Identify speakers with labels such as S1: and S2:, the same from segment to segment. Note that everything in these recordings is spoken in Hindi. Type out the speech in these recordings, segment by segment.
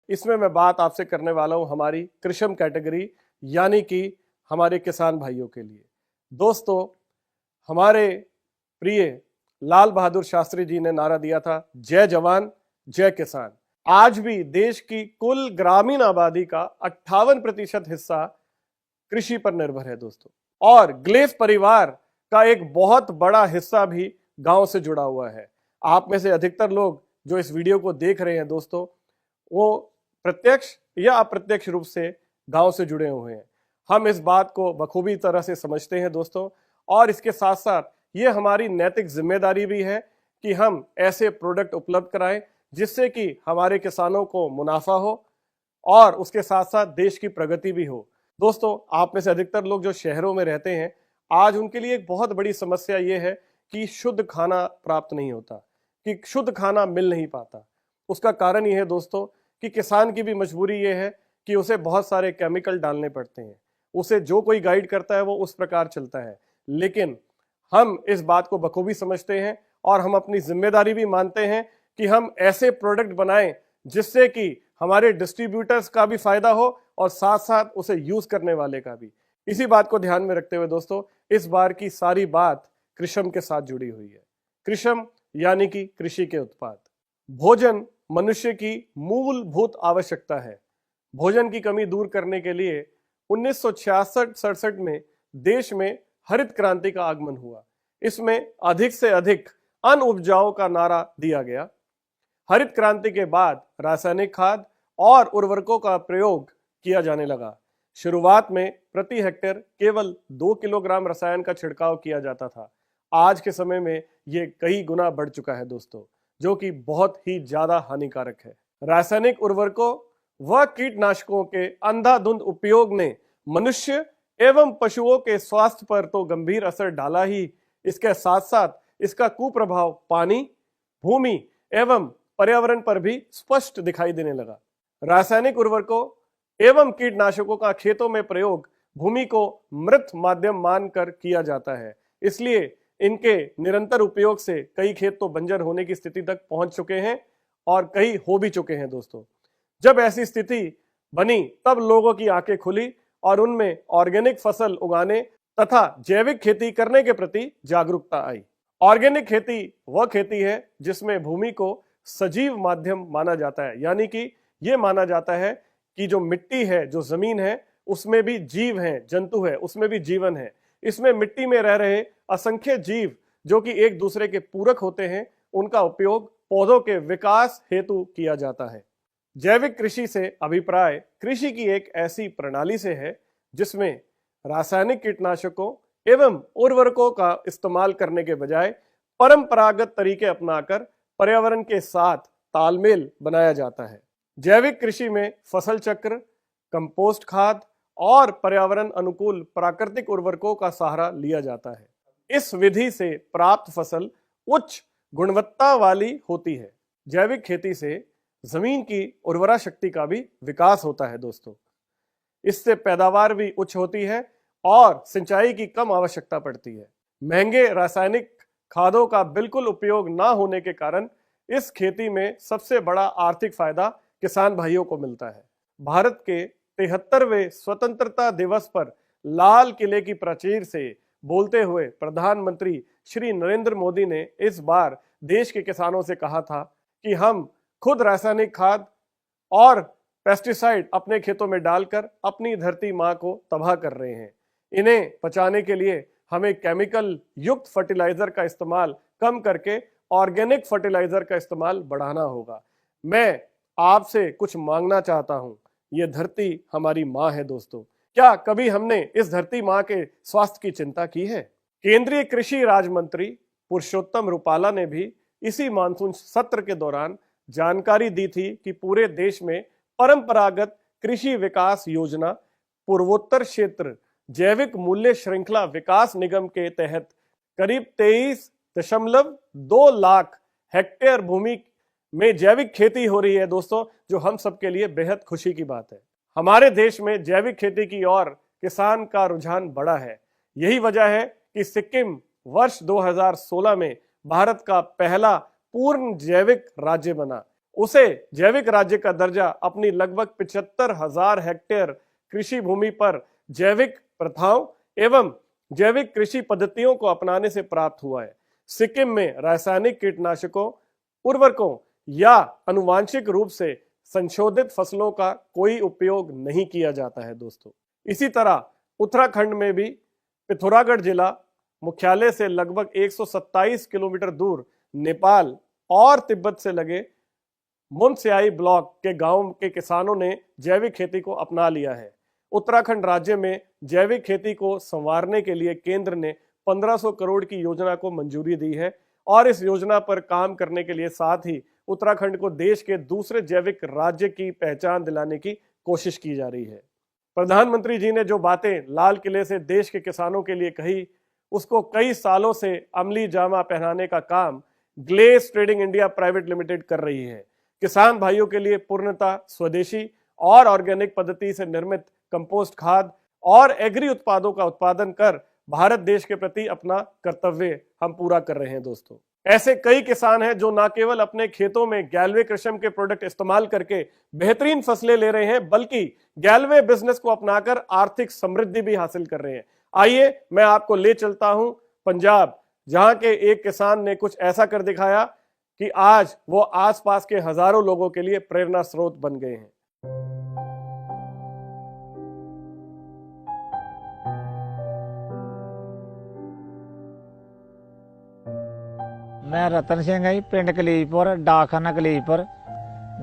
S1: इसमें मैं बात आपसे करने वाला हूं हमारी कृषम कैटेगरी यानी कि हमारे किसान भाइयों के लिए। दोस्तों, हमारे प्रिय लाल बहादुर शास्त्री जी ने नारा दिया था, जय जवान जय किसान। आज भी देश की कुल ग्रामीण आबादी का 58% हिस्सा कृषि पर निर्भर है दोस्तों, और ग्लेफ परिवार का एक बहुत बड़ा हिस्सा भी गांव से जुड़ा हुआ है। आप में से अधिकतर लोग जो इस वीडियो को देख रहे हैं दोस्तों, वो प्रत्यक्ष या अप्रत्यक्ष रूप से गांव से जुड़े हुए हैं। हम इस बात को बखूबी तरह से समझते हैं दोस्तों, और इसके साथ साथ ये हमारी नैतिक जिम्मेदारी भी है कि हम ऐसे प्रोडक्ट उपलब्ध कराएं जिससे कि हमारे किसानों को मुनाफा हो और उसके साथ साथ देश की प्रगति भी हो। दोस्तों, आप में से अधिकतर लोग जो शहरों में रहते हैं, आज उनके लिए एक बहुत बड़ी समस्या ये है कि शुद्ध खाना प्राप्त नहीं होता, कि शुद्ध खाना मिल नहीं पाता। उसका कारण ये है दोस्तों कि किसान की भी मजबूरी ये है कि उसे बहुत सारे केमिकल डालने पड़ते हैं। उसे जो कोई गाइड करता है वो उस प्रकार चलता है, लेकिन हम इस बात को बखूबी समझते हैं और हम अपनी जिम्मेदारी भी मानते हैं कि हम ऐसे प्रोडक्ट बनाएं जिससे कि हमारे डिस्ट्रीब्यूटर्स का भी फायदा हो और साथ साथ उसे यूज करने वाले का भी। इसी बात को ध्यान में रखते हुए दोस्तों, इस बार की सारी बात कृषम के साथ जुड़ी हुई है। कृषम यानी कि कृषि के उत्पाद। भोजन मनुष्य की मूलभूत आवश्यकता है। भोजन की कमी दूर करने के लिए 1966-67 में देश में हरित क्रांति का आगमन हुआ। इसमें अधिक से अधिक अन्न उपजाओ का नारा दिया गया। हरित क्रांति के बाद रासायनिक खाद और उर्वरकों का प्रयोग किया जाने लगा। शुरुआत में प्रति हेक्टेयर केवल 2 किलोग्राम रसायन का छिड़काव किया जाता था। आज के समय में यह कई गुना बढ़ चुका है दोस्तों, जो कि बहुत ही ज्यादा हानिकारक है। रासायनिक उर्वरकों व कीटनाशकों के अंधाधुंध उपयोग ने मनुष्य एवं पशुओं के स्वास्थ्य पर तो गंभीर असर डाला ही, इसके साथ साथ इसका कुप्रभाव पानी, भूमि एवं पर्यावरण पर भी स्पष्ट दिखाई देने लगा। रासायनिक उर्वरकों एवं कीटनाशकों का खेतों में प्रयोग भूमि को मृत माध्यम मानकर किया जाता है, इसलिए इनके निरंतर उपयोग से कई खेत तो बंजर होने की स्थिति तक पहुंच चुके हैं और कई हो भी चुके हैं दोस्तों। जब ऐसी स्थिति बनी तब लोगों की आंखें खुली और उनमें ऑर्गेनिक फसल उगाने तथा जैविक खेती करने के प्रति जागरूकता आई। ऑर्गेनिक खेती वह खेती है जिसमें भूमि को सजीव माध्यम माना जाता है, यानी कि यह माना जाता है कि जो मिट्टी है, जो जमीन है, उसमें भी जीव हैं, जंतु है, उसमें भी जीवन है। इसमें मिट्टी में रह रहे असंख्य जीव जो कि एक दूसरे के पूरक होते हैं, उनका उपयोग पौधों के विकास हेतु किया जाता है। जैविक कृषि से अभिप्राय कृषि की एक ऐसी प्रणाली से है जिसमें रासायनिक कीटनाशकों एवं उर्वरकों का इस्तेमाल करने के बजाय परंपरागत तरीके अपनाकर पर्यावरण के साथ तालमेल बनाया जाता है। जैविक कृषि में फसल चक्र, कंपोस्ट खाद और पर्यावरण अनुकूल प्राकृतिक उर्वरकों का सहारा लिया जाता है। इस विधि से प्राप्त फसल उच्च गुणवत्ता वाली होती है। जैविक खेती से जमीन की उर्वरा शक्ति का भी विकास होता है दोस्तों। इससे पैदावार भी उच्च होती है और सिंचाई की कम आवश्यकता पड़ती है। महंगे रासायनिक खादों का बिल्कुल उपयोग ना होने के कारण इस खेती में सबसे बड़ा आर्थिक फायदा किसान भाइयों को मिलता है। भारत के 73वें स्वतंत्रता दिवस पर लाल किले की प्राचीर से बोलते हुए प्रधानमंत्री श्री नरेंद्र मोदी ने इस बार देश के किसानों से कहा था कि हम खुद रासायनिक खाद और पेस्टिसाइड अपने खेतों में डालकर अपनी धरती मां को तबाह कर रहे हैं। इन्हें बचाने के लिए हमें केमिकल युक्त फर्टिलाइजर का इस्तेमाल कम करके ऑर्गेनिक फर्टिलाइजर का इस्तेमाल बढ़ाना होगा। मैं आपसे कुछ मांगना चाहता हूं। यह धरती हमारी मां है दोस्तों। क्या कभी हमने इस धरती मां के स्वास्थ्य की चिंता की है? केंद्रीय कृषि राज्य मंत्री पुरुषोत्तम रुपाला ने भी इसी मानसून सत्र के दौरान जानकारी दी थी कि पूरे देश में परंपरागत कृषि विकास योजना पूर्वोत्तर क्षेत्र जैविक मूल्य श्रृंखला विकास निगम के तहत करीब 23.2 लाख हेक्टेयर भूमि में जैविक खेती हो रही है दोस्तों, जो हम सबके लिए बेहद खुशी की बात है। हमारे देश में जैविक खेती की ओर किसान का रुझान बढ़ा है। यही वजह है कि सिक्किम वर्ष 2016 में भारत का पहला पूर्ण जैविक राज्य बना। उसे जैविक राज्य का दर्जा अपनी लगभग 75,000 हेक्टेयर कृषि भूमि पर जैविक प्रथाओं एवं जैविक कृषि पद्धतियों को अपनाने से प्राप्त हुआ है। सिक्किम में रासायनिक कीटनाशकों, उर्वरकों या अनुवांशिक रूप से संशोधित फसलों का कोई उपयोग नहीं किया जाता है दोस्तों। इसी तरह उत्तराखंड में भी पिथौरागढ़ जिला मुख्यालय से लगभग 127 किलोमीटर दूर नेपाल और तिब्बत से लगे मुनस्याई ब्लॉक के गांव के किसानों ने जैविक खेती को अपना लिया है। उत्तराखंड राज्य में जैविक खेती को संवारने के लिए केंद्र ने 1500 करोड़ की योजना को मंजूरी दी है और इस योजना पर काम करने के लिए साथ ही उत्तराखंड को देश के दूसरे जैविक राज्य की पहचान दिलाने की कोशिश की जा रही है। प्रधानमंत्री जी ने जो बातें लाल किले से देश के किसानों के लिए कही, उसको कई सालों से अमली जामा पहनाने का काम glace trading India Private limited कर रही है। किसान भाइयों के लिए पूर्णतः स्वदेशी और ऑर्गेनिक पद्धति से निर्मित कंपोस्ट खाद और एग्री उत्पादों का उत्पादन कर भारत देश के प्रति अपना कर्तव्य हम पूरा कर रहे हैं दोस्तों। ऐसे कई किसान हैं जो न केवल अपने खेतों में गैल्वे कृषम के प्रोडक्ट इस्तेमाल करके बेहतरीन फसलें ले रहे हैं, बल्कि गैल्वे बिजनेस को अपनाकर आर्थिक समृद्धि भी हासिल कर रहे हैं। आइए मैं आपको ले चलता हूं पंजाब, जहां के एक किसान ने कुछ ऐसा कर दिखाया कि आज वो आसपास के हजारों लोगों के लिए प्रेरणा स्रोत बन गए हैं।
S2: मैं रतन सिंह है जी, पिंड कलीपुर, डाकखाना कलीपुर,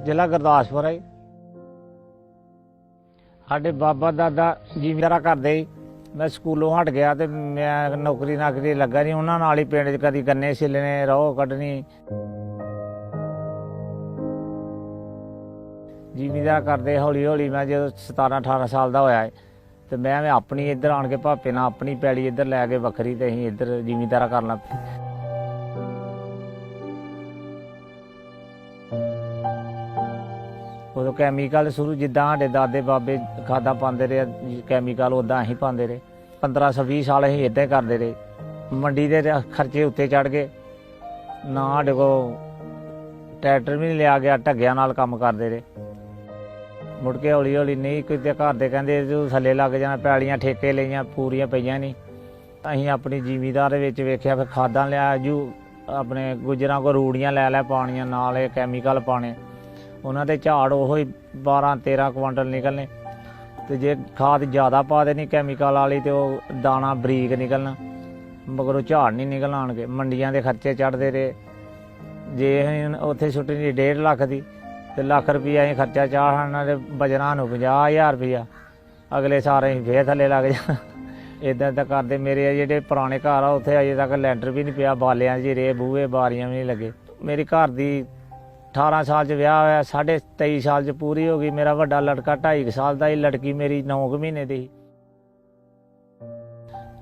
S2: जिला गुरदासपुर है। साडे बाबा दादा जिमीदारा करदे ही, मैं स्कूलों हट गया तो मैं नौकरी नाकरी लगा नहीं, उन्होंने नाल ही पिंड च कदी गन्ने छिलने, रोह कड्ढनी। जिमीदार करदे हौली हौली मैं जो 17-18 साल का होया तो मैं अपनी इधर आन के भापे नाल अपनी पैड़ी इधर लैके वक्री तो असीं इधर जिमीदारा करना। उदों कैमीकल शुरू जिद्दां साडे दादे बाबे खादा पाते रहे कैमीकल उदां असीं पाते रहे। 15-20 साल असीं इदां ही करते रहे। मंडी के खर्चे उत्ते चढ़ गए, ना साडे कोल ट्रैक्टर भी नहीं लिया गया, ढग्गियां नाल काम करते रहे। मुड़ के हौली हौली नहीं कोई घर दे कहंदे तूं थल्ले लग जाना, पैलियां ठेके लईआं पूरियां पईआं नहीं। असीं अपनी जिमीदार विच वेखिआ फिर खादां लिया जू अपने गुजरां को रूड़ियां लै पाउणियां, नाल कैमीकल पाने, उन्हां दे झाड़ ओहो 12-13 क्विंटल निकलने। तो जे खाद ज़्यादा पा देनी कैमीकल वाली तो दाना बरीक निकलना, मगरों झाड़ नहीं निकलना। आण के मंडियां दे खर्चे चढ़ते रहे। जे उत्थे सुट्टनी 1.5 लाख की तो लाख रुपया असीं खर्चा चाढ़ना तो बजना नूं 50,000 रुपया, अगले साल असीं फिर थल्ले लग जाना। इदां इदां करदे मेरे जेह्ड़े पुराने घर आ उत्थे अजे तक लैंटर भी नहीं पिया, बालियां च रेह्, बूहे बारियां भी नहीं लगे। मेरी घर दी 18 साल च ब्याह होया, 23.5 साल च पूरी हो गई। मेरा वड्डा लड़का 2.5 साल का ही, लड़की मेरी 9 महीने की।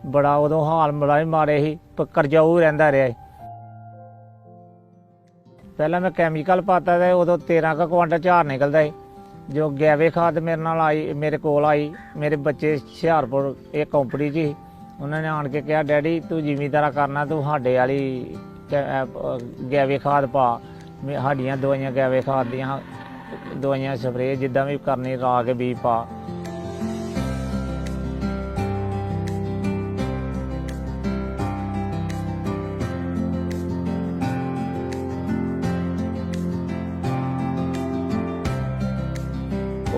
S2: बड़ा उदों हाल बड़ा ही मारे ही, करजाऊ रहिंदा रहा। पहला मैं कैमीकल पाता था, उदों 13 क्विंटल झाड़ निकलता है। जो गैवे खाद मेरे नाल आई, मेरे कोल आई, मेरे बच्चे हुशियारपुर एक कंपनी जी, उन्होंने आन के कहा डैडी तू जिमीदारा करना, तू साडे वाली गैवे खाद पा, साडियां दवाइयां गैवे खाद दियां दवाइयां स्प्रे जिद्दां भी करनी ला के बीज पा।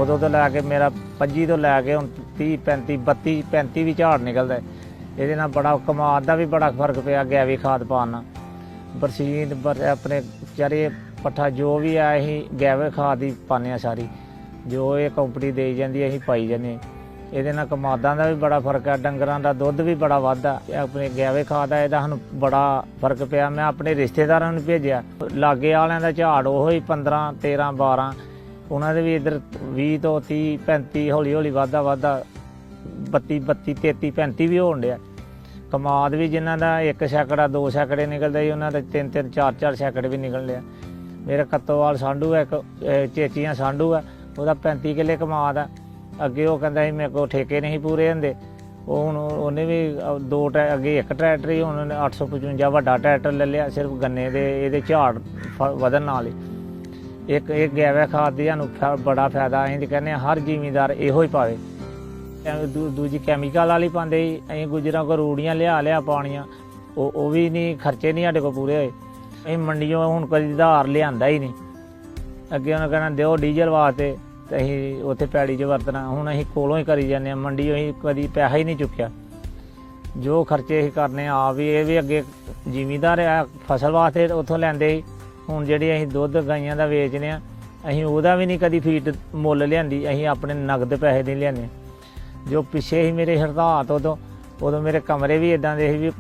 S2: उदों तो लैके मेरा 25 तो लैके हुण 30-35 भी झाड़ निकलदा है। इहदे नाल बड़ा कमाद दा भी बड़ा फर्क पिया गैवी खाद पाना। बरसीन अपने चारे पट्ठा जो भी है असीं गैवे खाद ही पाने सारी, जो ये कंपनी दे जाती असीं पाई जाने। ये कमादां दा भी बड़ा फर्क है, डंगरां दा दुध भी बड़ा वधदा। अपने गैवे खाद है इहदा सानूं बड़ा फर्क पिया। मैं अपने रिश्तेदारां नूं भेजिआ, लागे वालिआं दा झाड़ ओही 15, 13, 12, उन्हां दे भी इधर 20 तो 30, 35 हौली हौली वधदा 32, 33, 35 भी होण डिआ। कमाद भी जिन्हां दा 1 सैकड़ा 2 सैकड़े निकलदे ही, उन्हां दे 3-3, 4-4 सैकड़े भी निकल लिया। मेरा कत्तोवाल सांडू है, एक चेचियां सांडू है, वह 35 किले कमाद है। अगे वो कहता ही मेरे को ठेके नहीं पूरे होंगे, उन्हें भी 2 अगे 1 ट्रैक्टर ही, उन्होंने 855 वड्डा ट्रैक्टर ले लिया सिर्फ गन्ने दे ये झाड़ वधन नाल ही। एक गैवे खाद ਦੀ ਸਾਨੂੰ ਬੜਾ ਫਾਇਦਾ। ਅਸੀਂ ਕਹਿੰਦੇ ਹਰ ਜ਼ਿਮੀਂਦਾਰ ਇਹੋ ਹੀ ਪਾਵੇ। ਦੂਜੀ ਕੈਮੀਕਲ ਵਾਲੀ ਪਾਉਂਦੇ ਸੀ, ਅਸੀਂ ਗੁਜਰਾਂ ਕੋ ਰੂੜੀਆਂ ਲਿਆ ਪਾਣੀਆਂ, ਉਹ ਵੀ ਨਹੀਂ, ਖਰਚੇ ਨਹੀਂ ਸਾਡੇ ਕੋਲ ਪੂਰੇ ਹੋਏ। ਅਸੀਂ ਮੰਡੀੋਂ ਹੁਣ ਕਦੀ ਉਧਾਰ ਲਿਆਂਦਾ ਹੀ ਨਹੀਂ। ਅੱਗੇ ਉਹਨੇ ਕਹਿਣਾ ਦਿਓ ਡੀਜ਼ਲ ਵਾਸਤੇ, ਤੇ ਅਸੀਂ ਉੱਥੇ ਪੈੜੀ 'ਚ ਵਰਤਣਾ। ਹੁਣ ਅਸੀਂ ਕੋਲੋਂ ਹੀ ਕਰੀ ਜਾਂਦੇ ਹਾਂ, ਮੰਡੀ ਅਸੀਂ ਕਦੀ ਪੈਸਾ ਹੀ ਨਹੀਂ ਚੁੱਕਿਆ। ਜੋ ਖਰਚੇ ਅਸੀਂ ਕਰਨੇ ਆ ਵੀ ਇਹ ਵੀ ਅੱਗੇ ਜ਼ਿਮੀਂਦਾਰ ਆ ਫਸਲ ਵਾਸਤੇ ਉੱਥੋਂ ਲੈਂਦੇ ਸੀ। ਹੁਣ ਜਿਹੜੀ ਅਸੀਂ ਦੁੱਧ ਗਾਈਆਂ ਦਾ ਵੇਚਦੇ ਹਾਂ, ਅਸੀਂ ਉਹਦਾ ਵੀ ਨਹੀਂ ਕਦੀ ਫੀਡ ਮੁੱਲ ਲਿਆਂਦੀ, ਅਸੀਂ ਆਪਣੇ ਨਗਦ ਪੈਸੇ ਨਹੀਂ ਲਿਆਂਦੇ। ਜੋ ਪਿੱਛੇ ਸੀ ਮੇਰੇ ਹੜਤਾਲ ਉਦੋਂ ਮੇਰੇ ਕਮਰੇ ਵੀ ਇਦਾਂ ਦੇ ਸੀ ਵੀ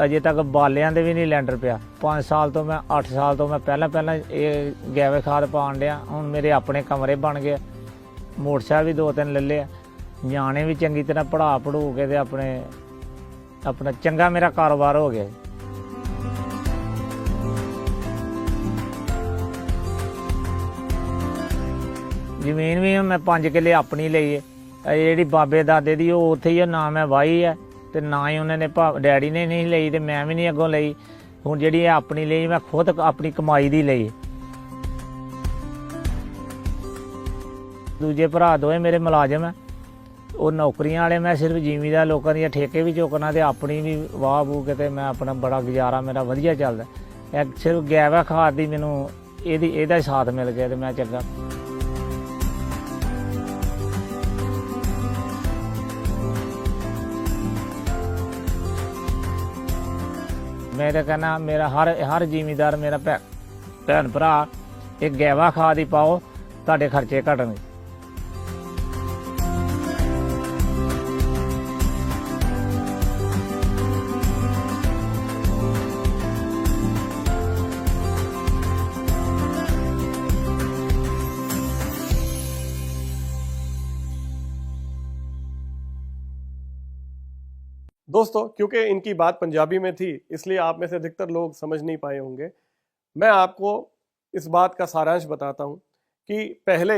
S2: ਅਜੇ ਤੱਕ ਬਾਲਿਆਂ ਦੇ ਵੀ ਨਹੀਂ ਲੈਂਟਰ ਪਿਆ। 5 ਸਾਲ ਤੋਂ ਮੈਂ 8 ਸਾਲ ਤੋਂ ਮੈਂ ਪਹਿਲਾਂ ਇਹ ਗੈਵੇ ਖਾਦ ਪਾਉਣ ਡਿਆ। ਹੁਣ ਮੇਰੇ ਆਪਣੇ ਕਮਰੇ ਬਣ ਗਏ, ਮੋਟਰਸਾਈਕਲ ਵੀ 2-3 ਲੈ ਲਿਆ, ਨਿਆਣੇ ਵੀ ਚੰਗੀ ਤਰ੍ਹਾਂ ਪੜ੍ਹੂ ਕੇ ਤੇ ਆਪਣਾ ਚੰਗਾ ਮੇਰਾ ਕਾਰੋਬਾਰ ਹੋ ਗਿਆ। ਜ਼ਮੀਨ ਵੀ ਮੈਂ 5 ਕਿੱਲੇ ਆਪਣੀ ਲਈ ਹੈ। ਜਿਹੜੀ ਬਾਬੇ ਦਾਦੇ ਦੀ ਉਹ ਉੱਥੇ ਹੀ, ਨਾ ਮੈਂ ਵਾਹੀ ਹੈ ਤੇ ਨਾ ਹੀ ਉਹਨਾਂ ਨੇ ਡੈਡੀ ਨੇ ਨਹੀਂ ਲਈ ਤੇ ਮੈਂ ਵੀ ਨਹੀਂ ਅੱਗੋਂ ਲਈ। ਹੁਣ ਜਿਹੜੀ ਇਹ ਆਪਣੀ ਲਈ ਮੈਂ ਖੁਦ ਆਪਣੀ ਕਮਾਈ ਦੀ ਲਈ। ਦੂਜੇ ਭਰਾ ਦੋਵੇਂ ਮੇਰੇ ਮੁਲਾਜ਼ਮ ਹੈ, ਉਹ ਨੌਕਰੀਆਂ ਵਾਲੇ। ਮੈਂ ਸਿਰਫ ਜ਼ਿਮੀਂਦਾਰ ਲੋਕਾਂ ਦੀਆਂ ਠੇਕੇ ਵੀ ਚੁੱਕਣਾ ਤੇ ਆਪਣੀ ਵੀ ਵਾਹ ਬੂ ਕੇ ਤੇ ਮੈਂ ਆਪਣਾ ਬੜਾ ਗੁਜ਼ਾਰਾ ਮੇਰਾ ਵਧੀਆ ਚੱਲਦਾ। ਇਹ ਸਿਰਫ ਗੈਵਾ ਖਾਦ ਦੀ ਮੈਨੂੰ ਇਹਦਾ ਸਾਥ ਮਿਲ ਗਿਆ ਤੇ ਮੈਂ ਚੰਗਾ। मैं तो कहना मेरा हर जिमीदार मेरा भैन भरा एक गैवा खाद ही पाओ, तुहाडे खर्चे घटणगे।
S1: दोस्तों, क्योंकि इनकी बात पंजाबी में थी इसलिए आप में से अधिकतर लोग समझ नहीं पाए होंगे। मैं आपको इस बात का सारांश बताता हूं कि पहले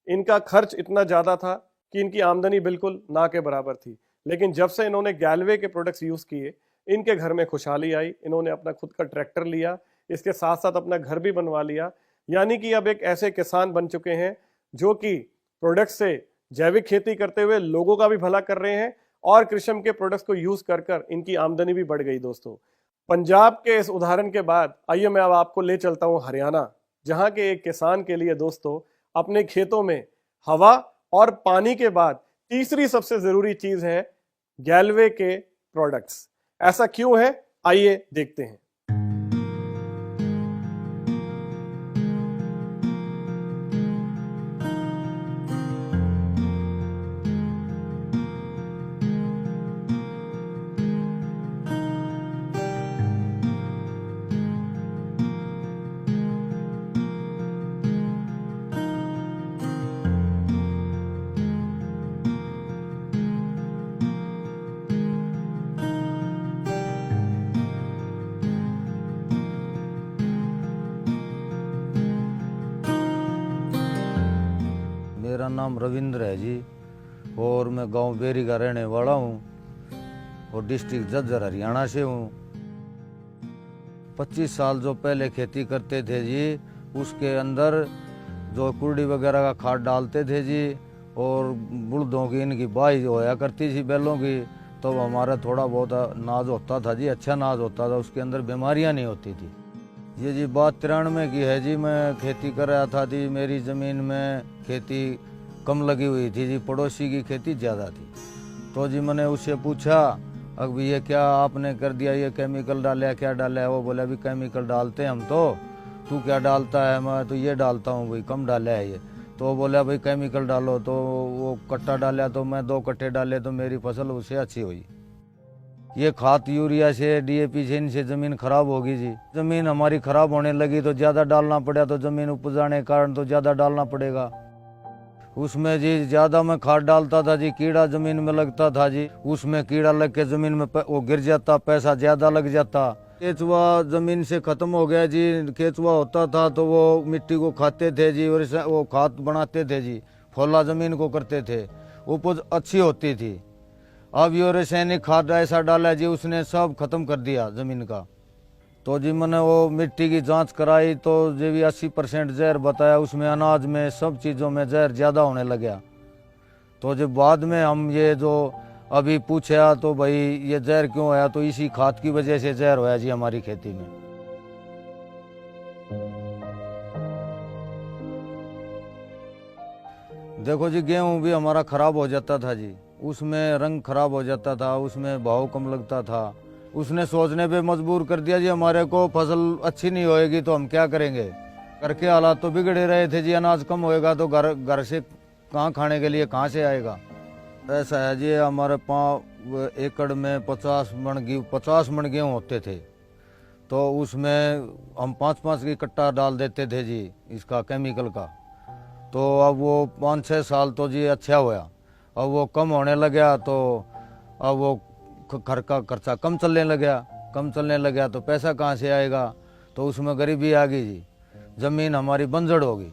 S1: इनका खर्च इतना ज़्यादा था कि इनकी आमदनी बिल्कुल ना के बराबर थी, लेकिन जब से इन्होंने गैलवे के प्रोडक्ट्स यूज़ किए, इनके घर में खुशहाली आई। इन्होंने अपना खुद का ट्रैक्टर लिया, इसके साथ साथ अपना घर भी बनवा लिया। यानी कि अब एक ऐसे किसान बन चुके हैं जो कि प्रोडक्ट से जैविक खेती करते हुए लोगों का भी भला कर रहे हैं और कृषम के प्रोडक्ट्स को यूज कर इनकी आमदनी भी बढ़ गई। दोस्तों, पंजाब के इस उदाहरण के बाद आइए मैं अब आपको ले चलता हूं हरियाणा, जहां के एक किसान के लिए दोस्तों अपने खेतों में हवा और पानी के बाद तीसरी सबसे जरूरी चीज है गैलवे के प्रोडक्ट्स। ऐसा क्यों है, आइए देखते हैं।
S3: मेरा नाम रविंद्र है जी और मैं गांव बेरी का रहने वाला हूं और डिस्ट्रिक्ट झज्जर हरियाणा से हूं। 25 साल जो पहले खेती करते थे जी, उसके अंदर जो कुर्डी वगैरह का खाद डालते थे जी, और बुलदों की इनकी बाई होया करती थी बैलों की, तो हमारा थोड़ा बहुत अनाज होता था जी, अच्छा अनाज होता था, उसके अंदर बीमारियां नहीं होती थी। ये जी बात 93 की है जी। मैं खेती कर रहा था जी, मेरी ज़मीन में खेती कम लगी हुई थी जी, पड़ोसी की खेती ज़्यादा थी। तो जी मैंने उससे पूछा, अब ये क्या आपने कर दिया, ये केमिकल डाला, क्या डाला है? वो बोला अभी केमिकल डालते हैं हम तो, तू क्या डालता है? मैं तो ये डालता हूँ भाई, कम डाला है ये। तो बोला भाई केमिकल डालो, तो वो कट्टा डाला, तो मैं 2 कट्टे डाले तो मेरी फसल उससे अच्छी हुई। ये खाद यूरिया से, डीएपी से, इनसे ज़मीन खराब होगी जी। ज़मीन हमारी खराब होने लगी तो ज़्यादा डालना पड़ा, तो ज़मीन उपजाने के कारण तो ज़्यादा डालना पड़ेगा। उसमें जी ज़्यादा मैं खाद डालता था जी, कीड़ा ज़मीन में लगता था जी, उसमें कीड़ा लग के ज़मीन में वो गिर जाता, पैसा ज़्यादा लग जाता। केचुआ ज़मीन से ख़त्म हो गया जी। केचुआ होता था तो वो मिट्टी को खाते थे जी, और वो खाद बनाते थे जी, फौला ज़मीन को करते थे, उपज अच्छी होती थी। अब ये रासायनिक खाद ऐसा डाला जी, उसने सब खत्म कर दिया ज़मीन का। तो जी मैंने वो मिट्टी की जांच कराई तो जो भी 80% जहर बताया, उसमें अनाज में सब चीज़ों में जहर ज़्यादा होने लगा। तो जब बाद में हम ये जो अभी पूछा तो भाई ये जहर क्यों होया, तो इसी खाद की वजह से जहर होया जी हमारी खेती में। देखो जी गेहूं भी हमारा खराब हो जाता था जी, उसमें रंग खराब हो जाता था, उसमें भाव कम लगता था। उसने सोचने पे मजबूर कर दिया जी हमारे को, फसल अच्छी नहीं होएगी तो हम क्या करेंगे। घर के हालात तो बिगड़े रहे थे जी, अनाज कम होएगा तो घर से कहाँ खाने के लिए कहाँ से आएगा। ऐसा है जी, हमारे 5 एकड़ में 50 मन गेहूँ होते थे, तो उसमें हम 5-5 की कट्टा डाल देते थे जी इसका केमिकल का। तो अब वो 5-6 साल तो जी अच्छा होया, अब वो कम होने लगा तो अब वो घर का खर्चा कम चलने लगा तो पैसा कहाँ से आएगा। तो उसमें गरीबी आ गई जी, ज़मीन हमारी बंजर हो गई।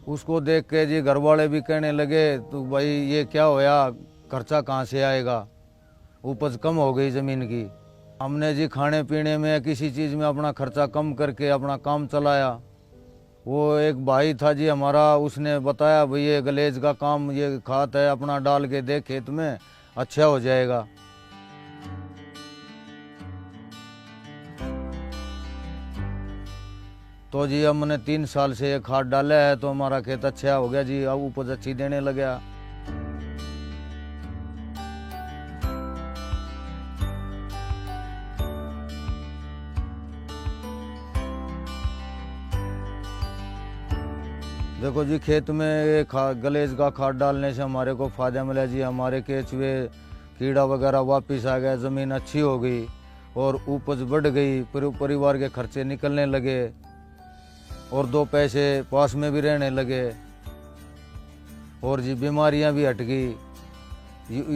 S3: उसको देख के जी घर वाले भी कहने लगे तो भाई ये क्या होया, खर्चा कहाँ से आएगा, उपज कम हो गई ज़मीन की। हमने जी खाने पीने में किसी चीज़ में अपना खर्चा कम करके अपना काम चलाया। वो एक भाई था जी हमारा, उसने बताया भाई ये गलेज का काम, ये खाद है, अपना डाल के देख खेत में अच्छा हो जाएगा। तो जी हमने 3 साल से ये खाद डाला है तो हमारा खेत अच्छा हो गया जी, अब उपज अच्छी देने लगा। देखो जी खेत में ये गलेज का खाद डालने से हमारे को फायदा मिला जी, हमारे केचुए कीड़ा वगैरह वापस आ गया, ज़मीन अच्छी हो गई और उपज बढ़ गई, परिवार के खर्चे निकलने लगे और 2 पैसे पास में भी रहने लगे और जी बीमारियां भी हट गई।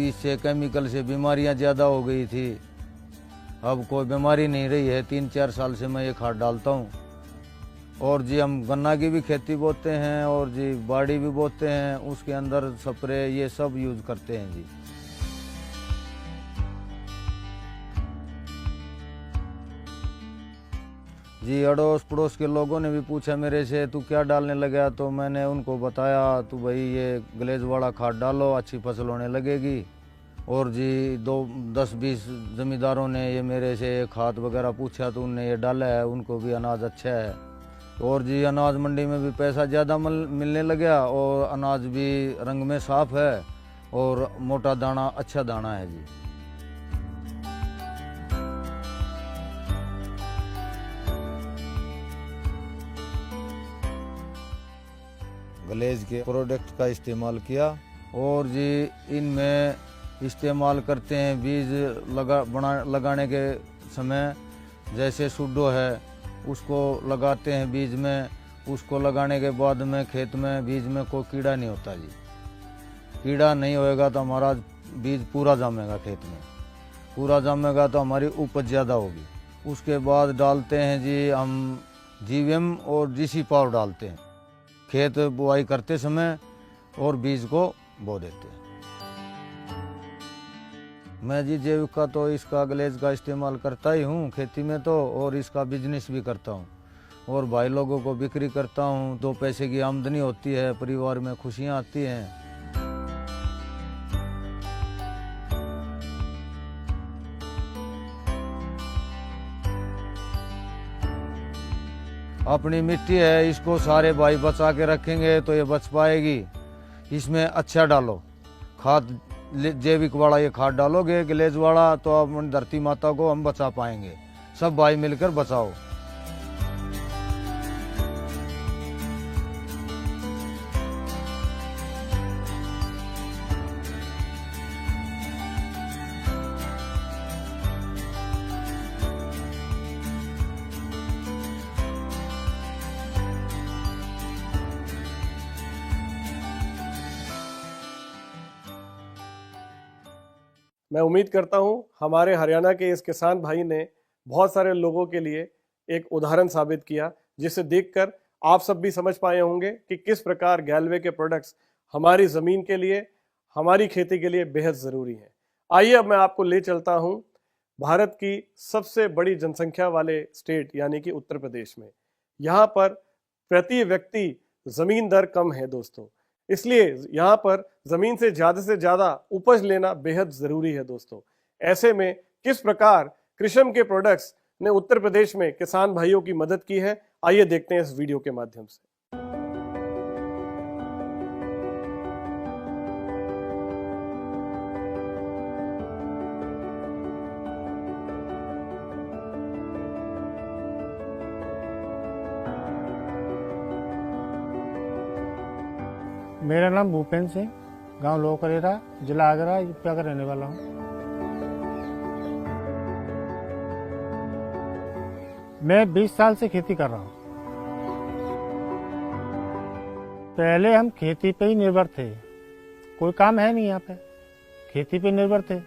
S3: इससे केमिकल से बीमारियां ज़्यादा हो गई थी, अब कोई बीमारी नहीं रही है। 3-4 साल से मैं ये खाद डालता हूँ। और जी हम गन्ना की भी खेती बोते हैं और जी बाड़ी भी बोते हैं, उसके अंदर स्प्रे ये सब यूज करते हैं जी। जी अड़ोस पड़ोस के लोगों ने भी पूछा मेरे से तू क्या डालने लगा, तो मैंने उनको बताया तो भाई ये गलेज वाला खाद डालो, अच्छी फसल होने लगेगी। और जी 10-20 जमींदारों ने ये मेरे से खाद वगैरह पूछा तो उनने ये डाला है, उनको भी अनाज अच्छा है। और जी अनाज मंडी में भी पैसा ज़्यादा मिलने लगा और अनाज भी रंग में साफ है और मोटा दाना अच्छा दाना है जी। गलेज के प्रोडक्ट का इस्तेमाल किया और जी इनमें इस्तेमाल करते हैं बीज लगाने के समय, जैसे सुडो है उसको लगाते हैं बीज में, उसको लगाने के बाद में खेत में बीज में कोई कीड़ा नहीं होता जी। कीड़ा नहीं होएगा तो हमारा बीज पूरा जमेगा, खेत में पूरा जमेगा तो हमारी उपज ज़्यादा होगी। उसके बाद डालते हैं जी हम जीवीएम और जीसी पावर डालते हैं खेत बुआई करते समय और बीज को बो देते हैं। मैं जी जैविक का तो इसका गलेज का इस्तेमाल करता ही हूँ खेती में तो, और इसका बिजनेस भी करता हूँ और भाई लोगों को बिक्री करता हूँ। 2 पैसे की आमदनी होती है, परिवार में खुशियाँ आती हैं। अपनी मिट्टी है, इसको सारे भाई बचा के रखेंगे तो ये बच पाएगी। इसमें अच्छा डालो खाद, जैविक वाला ये खाद डालोगे गलेज वाला तो अपनी धरती माता को हम बचा पाएंगे। सब भाई मिलकर बचाओ।
S1: मैं उम्मीद करता हूं हमारे हरियाणा के इस किसान भाई ने बहुत सारे लोगों के लिए एक उदाहरण साबित किया, जिसे देखकर आप सब भी समझ पाए होंगे कि किस प्रकार गैलवे के प्रोडक्ट्स हमारी ज़मीन के लिए, हमारी खेती के लिए बेहद ज़रूरी हैं। आइए अब मैं आपको ले चलता हूं भारत की सबसे बड़ी जनसंख्या वाले स्टेट यानी कि उत्तर प्रदेश में। यहाँ पर प्रति व्यक्ति जमीन दर कम है दोस्तों, इसलिए यहाँ पर जमीन से ज़्यादा उपज लेना बेहद ज़रूरी है दोस्तों। ऐसे में किस प्रकार कृषम के प्रोडक्ट्स ने उत्तर प्रदेश में किसान भाइयों की मदद की है, आइए देखते हैं इस वीडियो के माध्यम से।
S4: मेरा नाम भूपेंद्र सिंह, गांव लोकरेरा, जिला आगरा, यूपी का रहने वाला हूं। मैं 20 साल से खेती कर रहा हूं। पहले हम खेती पे ही निर्भर थे, कोई काम है नहीं यहाँ पे, खेती पे निर्भर थे।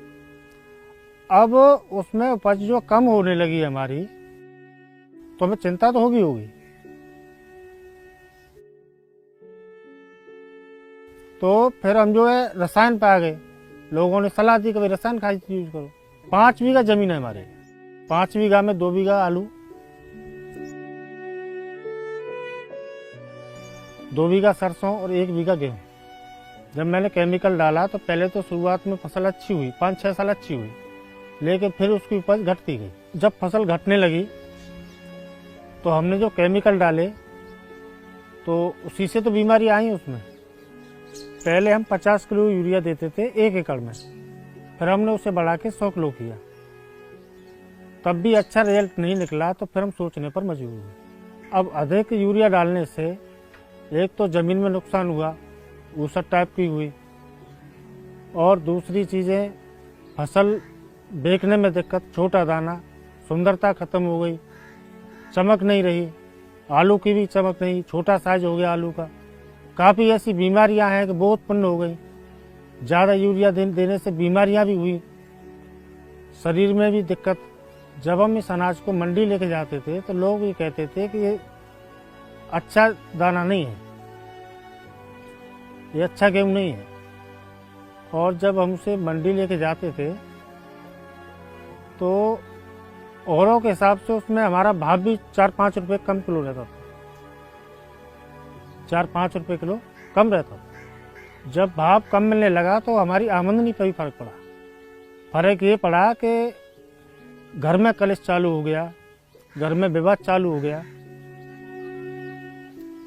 S4: अब उसमें उपज जो कम होने लगी हमारी, तो हमें चिंता तो होगी। तो फिर हम जो है रसायन पे आ गए। लोगों ने सलाह दी कि भाई रसायन खाद यूज करो। 5 बीघा जमीन है हमारे, 5 बीघा में 2 बीघा आलू, 2 बीघा सरसों और 1 बीघा गेहूं। जब मैंने केमिकल डाला तो पहले तो शुरुआत में फसल अच्छी हुई, 5-6 साल अच्छी हुई, लेकिन फिर उसकी उपज घटती गई। जब फसल घटने लगी तो हमने जो केमिकल डाले तो उसी से तो बीमारी आई उसमें। पहले हम 50 किलो यूरिया देते थे 1 एकड़ में, फिर हमने उसे बढ़ा के 100 किलो किया। तब भी अच्छा रिजल्ट नहीं निकला, तो फिर हम सोचने पर मजबूर हुए। अब अधिक यूरिया डालने से एक तो ज़मीन में नुकसान हुआ, ऊसर टाइप की हुई, और दूसरी चीज़ें फसल बेचने में दिक्कत, छोटा दाना, सुंदरता खत्म हो गई, चमक नहीं रही, आलू की भी चमक नहीं, छोटा साइज हो गया आलू का। काफ़ी ऐसी बीमारियां हैं कि वो उत्पन्न हो गई। ज़्यादा यूरिया देने से बीमारियां भी हुई, शरीर में भी दिक्कत। जब हम इस अनाज को मंडी लेके जाते थे तो लोग ये कहते थे कि ये अच्छा दाना नहीं है, ये अच्छा गेहूं नहीं है। और जब हम उसे मंडी लेके जाते थे तो औरों के हिसाब से उसमें हमारा भाव भी 4-5 रुपये कम किलो रहता था, 4-5 रुपये किलो कम रहता था। जब भाव कम मिलने लगा तो हमारी आमदनी पर भी फर्क पड़ा। फर्क ये पड़ा कि घर में कलेश चालू हो गया, घर में विवाद चालू हो गया।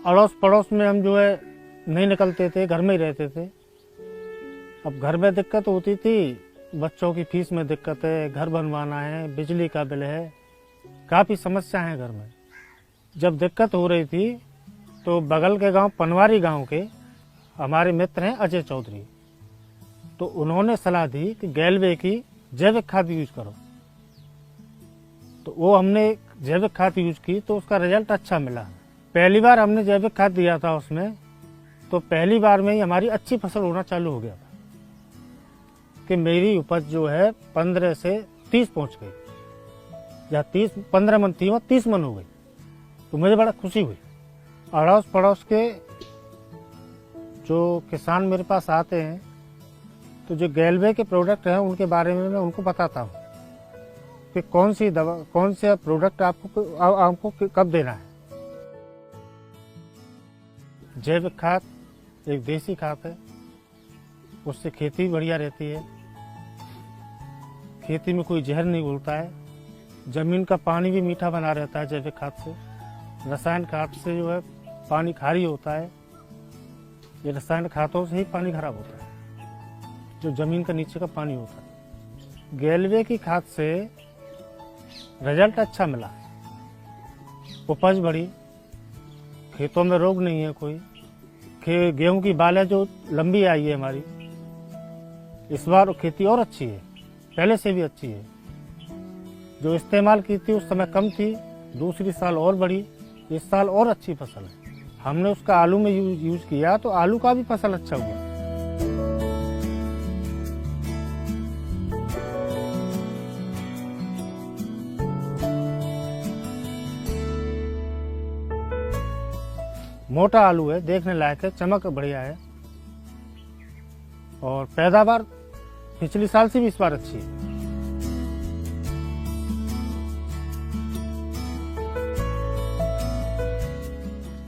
S4: अड़ोस पड़ोस में हम जो है नहीं निकलते थे, घर में ही रहते थे। अब घर में दिक्कत होती थी, बच्चों की फीस में दिक्कत है, घर बनवाना है, बिजली का बिल है, काफ़ी समस्या है घर में। जब दिक्कत हो रही थी तो बगल के गांव पनवारी गांव के हमारे मित्र हैं अजय चौधरी, तो उन्होंने सलाह दी कि गैलवे की जैविक खाद यूज करो। तो वो हमने जैविक खाद यूज की तो उसका रिजल्ट अच्छा मिला। पहली बार हमने जैविक खाद दिया था उसमें, तो पहली बार में ही हमारी अच्छी फसल होना चालू हो गया था कि मेरी उपज जो है 15 से 30 पहुंच गई, या 15 मन थी वो 30 मन हो गई। तो मुझे बड़ा खुशी हुई। अड़ोस पड़ोस के जो किसान मेरे पास आते हैं तो जो गैलवे के प्रोडक्ट हैं उनके बारे में मैं उनको बताता हूँ कि कौन सी दवा, कौन से प्रोडक्ट आपको कब देना है। जैविक खाद एक देसी खाद है, उससे खेती बढ़िया रहती है, खेती में कोई जहर नहीं घुलता है, जमीन का पानी भी मीठा बना रहता है जैविक खाद से। रसायन खाद से जो है पानी खारी होता है, ये रसायन खादों से ही पानी खराब होता है, जो जमीन का नीचे का पानी होता है। गैलवे की खाद से रिजल्ट अच्छा मिला, उपज बढ़ी, खेतों में रोग नहीं है कोई। गेहूं की बालें जो लंबी आई है हमारी, इस बार खेती और अच्छी है, पहले से भी अच्छी है। जो इस्तेमाल की थी उस समय कम थी, दूसरी साल और बढ़ी, इस साल और अच्छी फसल है। हमने उसका आलू में यूज किया तो आलू का भी फसल अच्छा हुआ। मोटा आलू है, देखने लायक है, चमक बढ़िया है, और पैदावार पिछले साल से भी इस बार अच्छी है।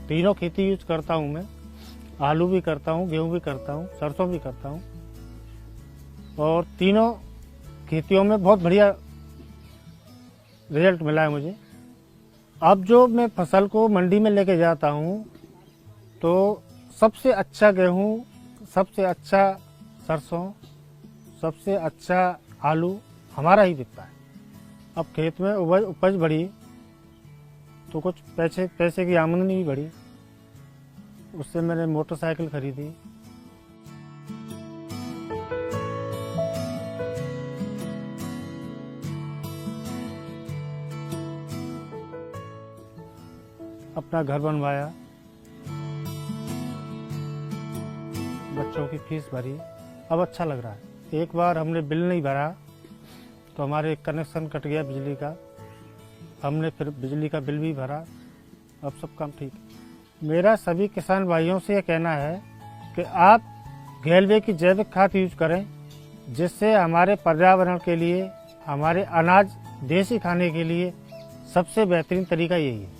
S4: तीनों खेती यूज करता हूँ मैं। आलू भी करता हूँ, गेहूँ भी करता हूँ, सरसों भी करता हूँ, और तीनों खेतियों में बहुत बढ़िया रिजल्ट मिला है मुझे। अब जो मैं फसल को मंडी में लेके जाता हूँ तो सबसे अच्छा गेहूँ, सबसे अच्छा सरसों, सबसे अच्छा आलू हमारा ही बिकता है। अब खेत में उपज बढ़ी तो कुछ पैसे की आमदनी भी बढ़ी, उससे मैंने मोटरसाइकिल खरीदी। अपना घर बनवाया, बच्चों की फीस भरी, अब अच्छा लग रहा है। एक बार हमने बिल नहीं भरा तो हमारे कनेक्शन कट गया बिजली का, हमने फिर बिजली का बिल भी भरा, अब सब काम ठीक है। मेरा सभी किसान भाइयों से यह कहना है कि आप गैलवे की जैविक खाद यूज करें, जिससे हमारे पर्यावरण के लिए, हमारे अनाज देसी खाने के लिए सबसे बेहतरीन तरीका यही है।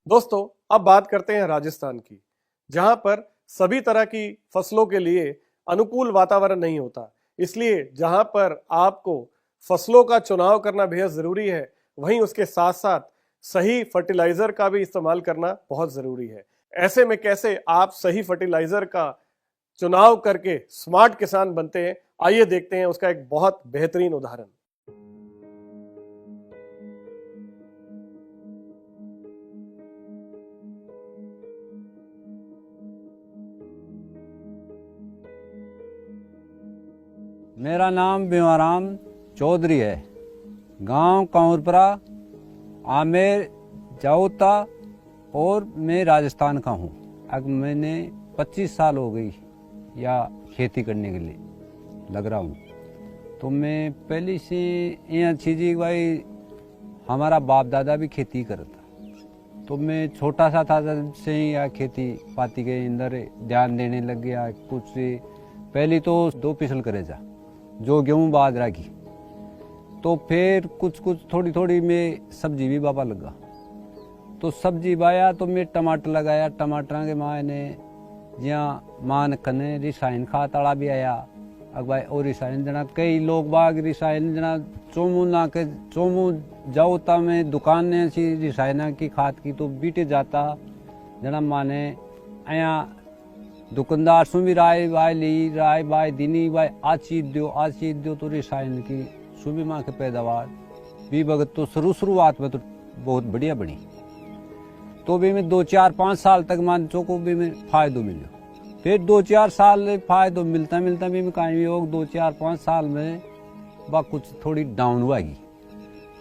S1: दोस्तों, अब बात करते हैं राजस्थान की, जहां पर सभी तरह की फसलों के लिए अनुकूल वातावरण नहीं होता। इसलिए जहां पर आपको फसलों का चुनाव करना बेहद जरूरी है, वहीं उसके साथ साथ सही फर्टिलाइजर का भी इस्तेमाल करना बहुत जरूरी है। ऐसे में कैसे आप सही फर्टिलाइजर का चुनाव करके स्मार्ट किसान बनते हैं, आइए देखते हैं उसका एक बहुत बेहतरीन उदाहरण।
S5: मेरा नाम भीमाराम चौधरी है। गांव कांवरपुरा, आमेर, जाऊता, और मैं राजस्थान का हूँ। अब मैंने 25 साल हो गई या खेती करने के लिए लग रहा हूँ। तो मैं पहले से ये अच्छी जी भाई, हमारा बाप दादा भी खेती करता, तो मैं छोटा सा था जब से ही या खेती पाती के अंदर ध्यान देने लग गया। कुछ पहले तो 2 पिसल करे जा जो गेहूँ बाजरा की, तो फिर कुछ थोड़ी थोड़ी में सब्जी भी बाबा लगा। तो सब्जी बाया तो मैं टमाटर लगाया। टमाटर के माँ ने जहाँ मान कने रिसायन खाद आड़ा भी आया अगवाई, और रिसायन जना कई लोग बाग रिसायन जना चोमू ना के चोमू जाऊता में दुकान ने ऐसी रिसायना की खाद की तो बीटे जाता जना माने आया दुकानदार सु भी राय बाय ली, राय बाय दिनी बाय आ चीज दो तो रिसायन की सुबह माँ के पैदावार भी भगत तो शुरुआत में तो बहुत बढ़िया बनी। तो भी मैं 2, 4, 5 साल तक मान चौको भी में फायदो मिलो। फिर 2, 4 साल फायदो मिलता भी मैं कहीं योग 2, 4, 5 साल में बा कुछ थोड़ी डाउन हुआ।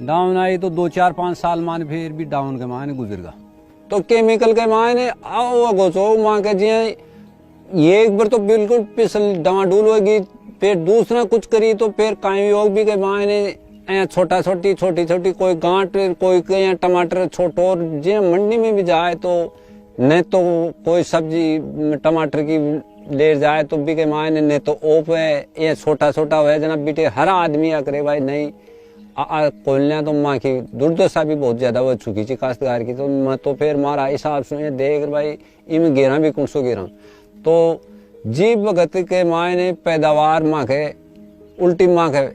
S5: डाउन आई तो 2, 4, 5 साल मान फिर भी डाउन के माने गुजर गा। तो केमिकल के माने आओ गोचो माँ के जी ये एक बार तो बिल्कुल पिसल डामाडोल होगी, फिर दूसरा कुछ करी तो फिर कहीं योग भी के मायने छोटी छोटी कोई गांठ, कोई टमाटर छोटो, और जे मंडी में भी जाए तो न तो कोई सब्जी टमाटर की ले जाए तो भी के मायने न तो ओप है ये छोटा है जना बीटे हर आदमी आ करे भाई नहीं कोल्या तो माँ की दुर्दशा भी बहुत ज्यादा हो चुकी थी काश्तकार की। तो मैं तो फिर मारा हिसाब से देख भाई इम गिरा भी कुछ गिरा तो जीव भगत के मायने पैदावार माँ के उल्टी माँ के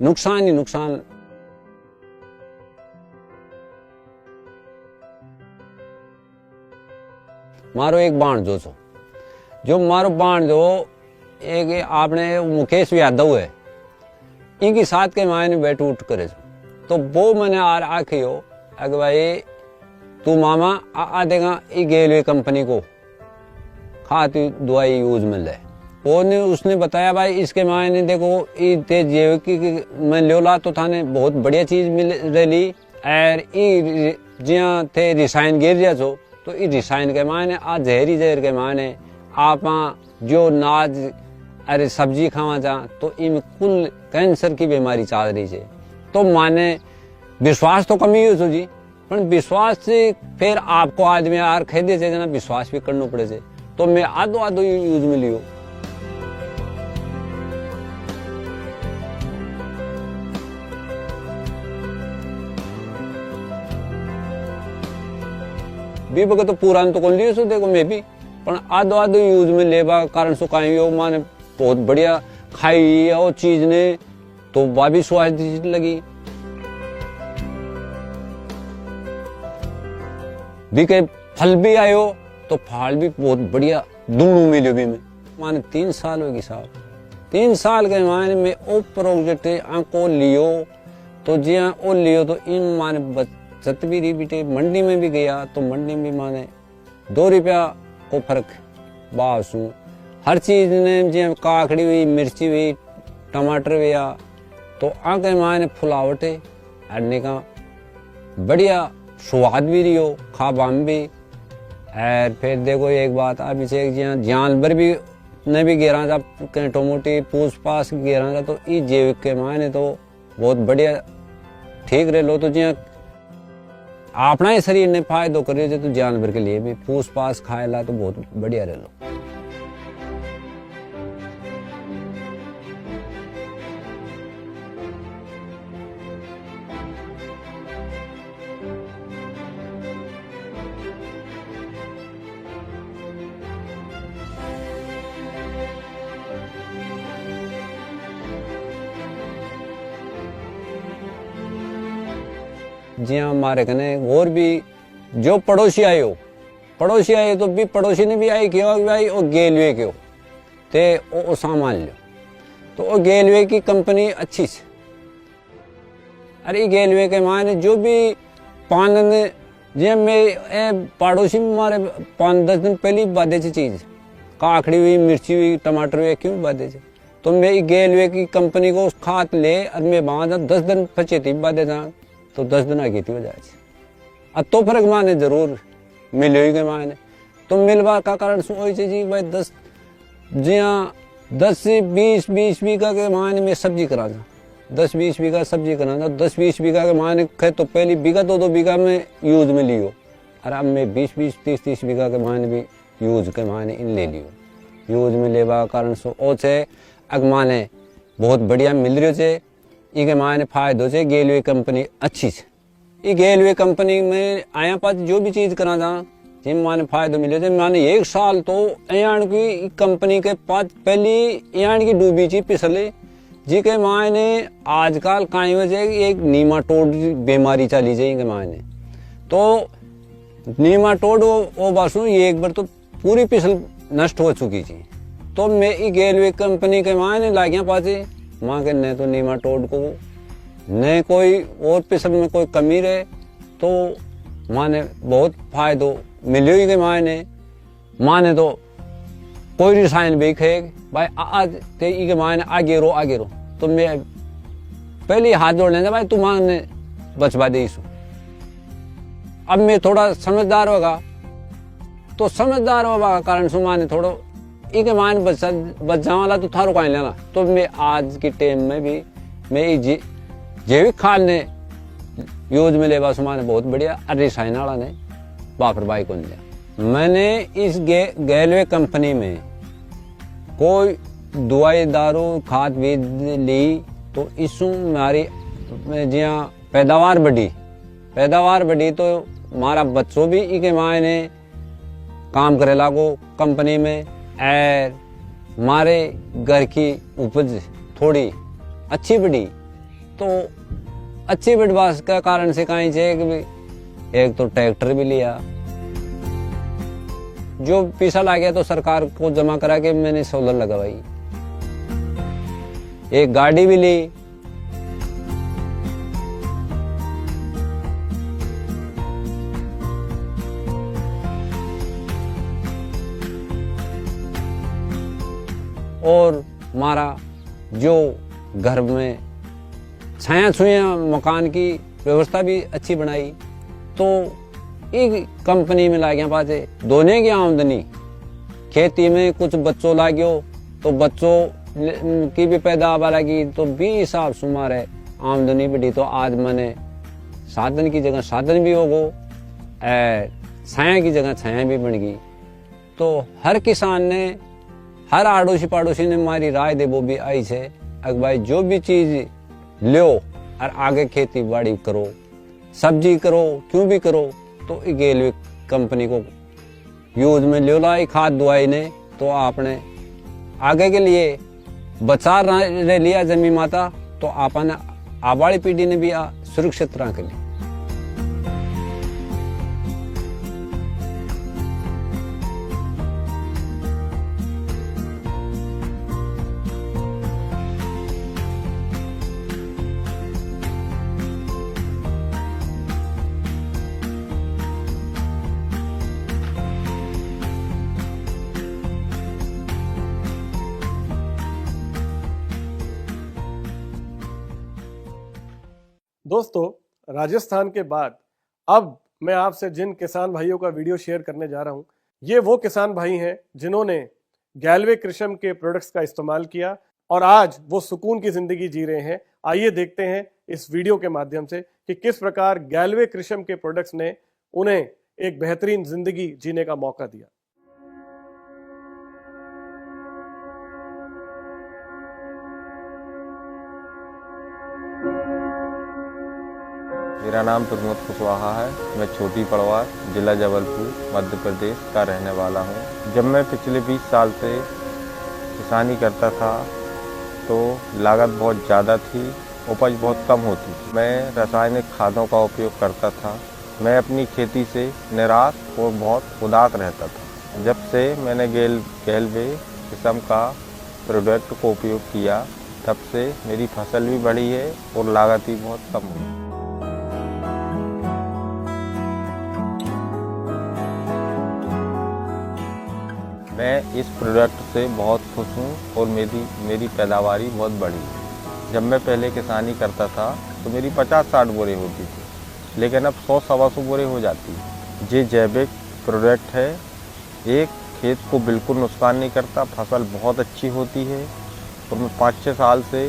S5: नुकसान ही नुकसान। मारो एक बाण जो मारो बाण जो एक आपने मुकेश यादव है इनकी साथ के मायने बैठ उठ करे तो वो मैंने आखी हो अगर भाई तू मामा आ देगा ये गेलवे कंपनी को खाती दवाई यूज मिल जाए। वो ने उसने बताया भाई इसके मायने देखो ये तेज जैविक की मैं ल्योला तो थाने बहुत बढ़िया चीज मिल रही और ये जिया थे रिसायन गिर जा तो ये रिसायन के मायने आज जहर के मायने आप जो नाज अरे सब्जी खावा जा तो इनमें कुल कैंसर की बीमारी चल रही है। तो माने विश्वास तो कमी हो जी, पर विश्वास से फिर आपको आदमी यार खेदे से जना विश्वास भी करना पड़े से, तो मैं आधो आधो यूज में लियो। भी बगे तो पुरान तो कौन लियो सो देखो मैं भी, पर आधो आधो यूज में लेबा कारण सो कहीं हो माने बहुत बढ़िया खाई है वो चीज ने, तो वह भी स्वादिष्ट लगी। भी के फल भी आयो तो फल भी बहुत बढ़िया दूनू मिलो भी में माने 3 साल होगी साहब, 3 साल के माने में ओ प्रोजेक्ट आंको लियो तो जिया ओ लियो तो इन माने बचत भी रही बेटे। मंडी में भी गया तो मंडी में माने 2 रुपया को फर्क बासू हर चीज ने जिया काकड़ी हुई, मिर्ची हुई, टमाटर हुआ तो आगे माने फुलावटे अड़ने का बढ़िया स्वाद भी रही हो खाबाम भी। और फिर देखो एक बात अभी से जानवर भी ने भी गिरा था कैंटो मोटी पूछ पास गिरा था, तो ये जैविक के मायने तो बहुत बढ़िया ठीक रह लो। तो जिया अपना ही शरीर ने फायदो कर रहे तो जानवर के लिए भी पूछ पास खाए ला तो बहुत बढ़िया रह लो। जी हाँ, हमारे कने और भी जो पड़ोसी आए तो भी पड़ोसी ने भी आई क्यों भाई वो गेलवे क्यों ते वो सामान लो तो वो गेलवे की कंपनी अच्छी से। अरे गेलवे के माने जो भी पान जी मैं पड़ोसी हमारे 5-10 दिन पहले बादे चीज काकड़ी हुई, मिर्ची हुई, टमाटर हुए क्यों बादे से, तो मैं गेलवे की कंपनी को खात ले और मैं वहां 10 दिन फंचे थी बादे था तो 10 दिन आगे थी हो जाए। अब तो फर्क माने जरूर मिले ही के माने तो मिलवा का कारण सोच जी भाई 10 से 20 बीघा के माने में सब्जी करा था, 10-20 बीघा सब्जी करा था, 10-20 बीघा के माने खे तो पहली बीघा 2-2 बीघा में यूज में लियो और अब मैं 20-20 30-30 बीघा के माने भी यूज के माने इन ले लियो। यूज में लेवा कारण सो ओ छे अग माने बहुत बढ़िया मिल रही छे। इके माने फायदो से गेलवे कंपनी अच्छी है। ये गेलवे कंपनी में आया पास जो भी चीज करा था जिन माने फायदो मिले थे माने 1 साल तो यान की कंपनी के पास पहली यान की डूबी थी पिछले जी के मायने आजकल कहीं वजह एक नीमाटोड बीमारी चली जाएगी मायने तो नीमाटोड वो बासु ये एक बार तो पूरी पिछल नष्ट हो चुकी थी। तो मैं ये गेलवे कंपनी के मायने लागिया पासे माँ के न तो नीमाटोड को न कोई और पिसल में कोई कमी रहे तो माने बहुत फायदो मिले ही के माने तो कोई रसायन भी खे भाई आज ते के मायने आगे रो तो मैं पहले हाथ जोड़ लेना भाई तू माने बचवा दे इसु। अब मैं थोड़ा समझदार होगा तो समझदार होगा कारण सु माने थोड़ा इके मान बच वाला तो थारो कहीं लेना। तो मैं आज की टाइम में भी मैं जैविक खाद ने यूज में लेवा सुमाने बहुत बढ़िया और रसायन वाला ने वापरवाही को लिया। मैंने इस गेलवे कंपनी में कोई दवाई दारू खाद बीज ली तो इसमें हमारी जिया पैदावार बढ़ी तो हमारा बच्चों भी इके मायने काम करे लागो कंपनी में और हमारे घर की उपज थोड़ी अच्छी बढ़ी। तो अच्छी बढ़वास का कारण से कहीं से एक तो ट्रैक्टर भी लिया जो पैसा ला गया तो सरकार को जमा करा के मैंने सोलर लगवाई, एक गाड़ी भी ली। और हमारा जो घर में छाया छुया मकान की व्यवस्था भी अच्छी बनाई। तो एक कंपनी में ला गया पासे दोनों की आमदनी खेती में कुछ बच्चों लागो तो बच्चों की भी पैदावार लगी तो भी हिसाब से हमारे आमदनी बढ़ी। तो आज मैंने साधन की जगह साधन भी हो गो, छाया की जगह छाया भी बन गई। तो हर किसान ने, हर आड़ोसी पाड़ोसी ने हमारी राय दे वो भी आई है, अगर भाई जो भी चीज लो और आगे खेती बाड़ी करो, सब्जी करो, क्यों भी करो, तो गेलवे कंपनी को यूज में ले लाई खाद दवाई ने, तो आपने आगे के लिए बचा रह लिया जमी माता, तो आपने आवाड़ी पीढ़ी ने भी सुरक्षित रह के लिए।
S1: दोस्तों, राजस्थान के बाद अब मैं आपसे जिन किसान भाइयों का वीडियो शेयर करने जा रहा हूं, ये वो किसान भाई हैं जिन्होंने गैलवे कृषम के प्रोडक्ट्स का इस्तेमाल किया और आज वो सुकून की जिंदगी जी रहे हैं। आइए देखते हैं इस वीडियो के माध्यम से कि किस प्रकार गैलवे कृषम के प्रोडक्ट्स ने उन्हें एक बेहतरीन जिंदगी जीने का मौका दिया।
S6: मेरा नाम प्रमोद कुशवाहा है। मैं छोटी पड़वार, जिला जबलपुर, मध्य प्रदेश का रहने वाला हूँ। जब मैं पिछले 20 साल से किसानी करता था तो लागत बहुत ज़्यादा थी, उपज बहुत कम होती थी। मैं रासायनिक खादों का उपयोग करता था। मैं अपनी खेती से निराश और बहुत उदास रहता था। जब से मैंने गैलवे किस्म का प्रोडक्ट को उपयोग किया, तब से मेरी फसल भी बढ़ी है और लागत भी बहुत कम हुई। मैं इस प्रोडक्ट से बहुत खुश हूँ और मेरी पैदावारी बहुत बढ़ी है। जब मैं पहले किसानी करता था तो मेरी 50-60 बोरे होती थी, लेकिन अब 100-125 बोरे हो जाती है। ये जैविक प्रोडक्ट है, एक खेत को बिल्कुल नुकसान नहीं करता, फसल बहुत अच्छी होती है और मैं 5-6 साल से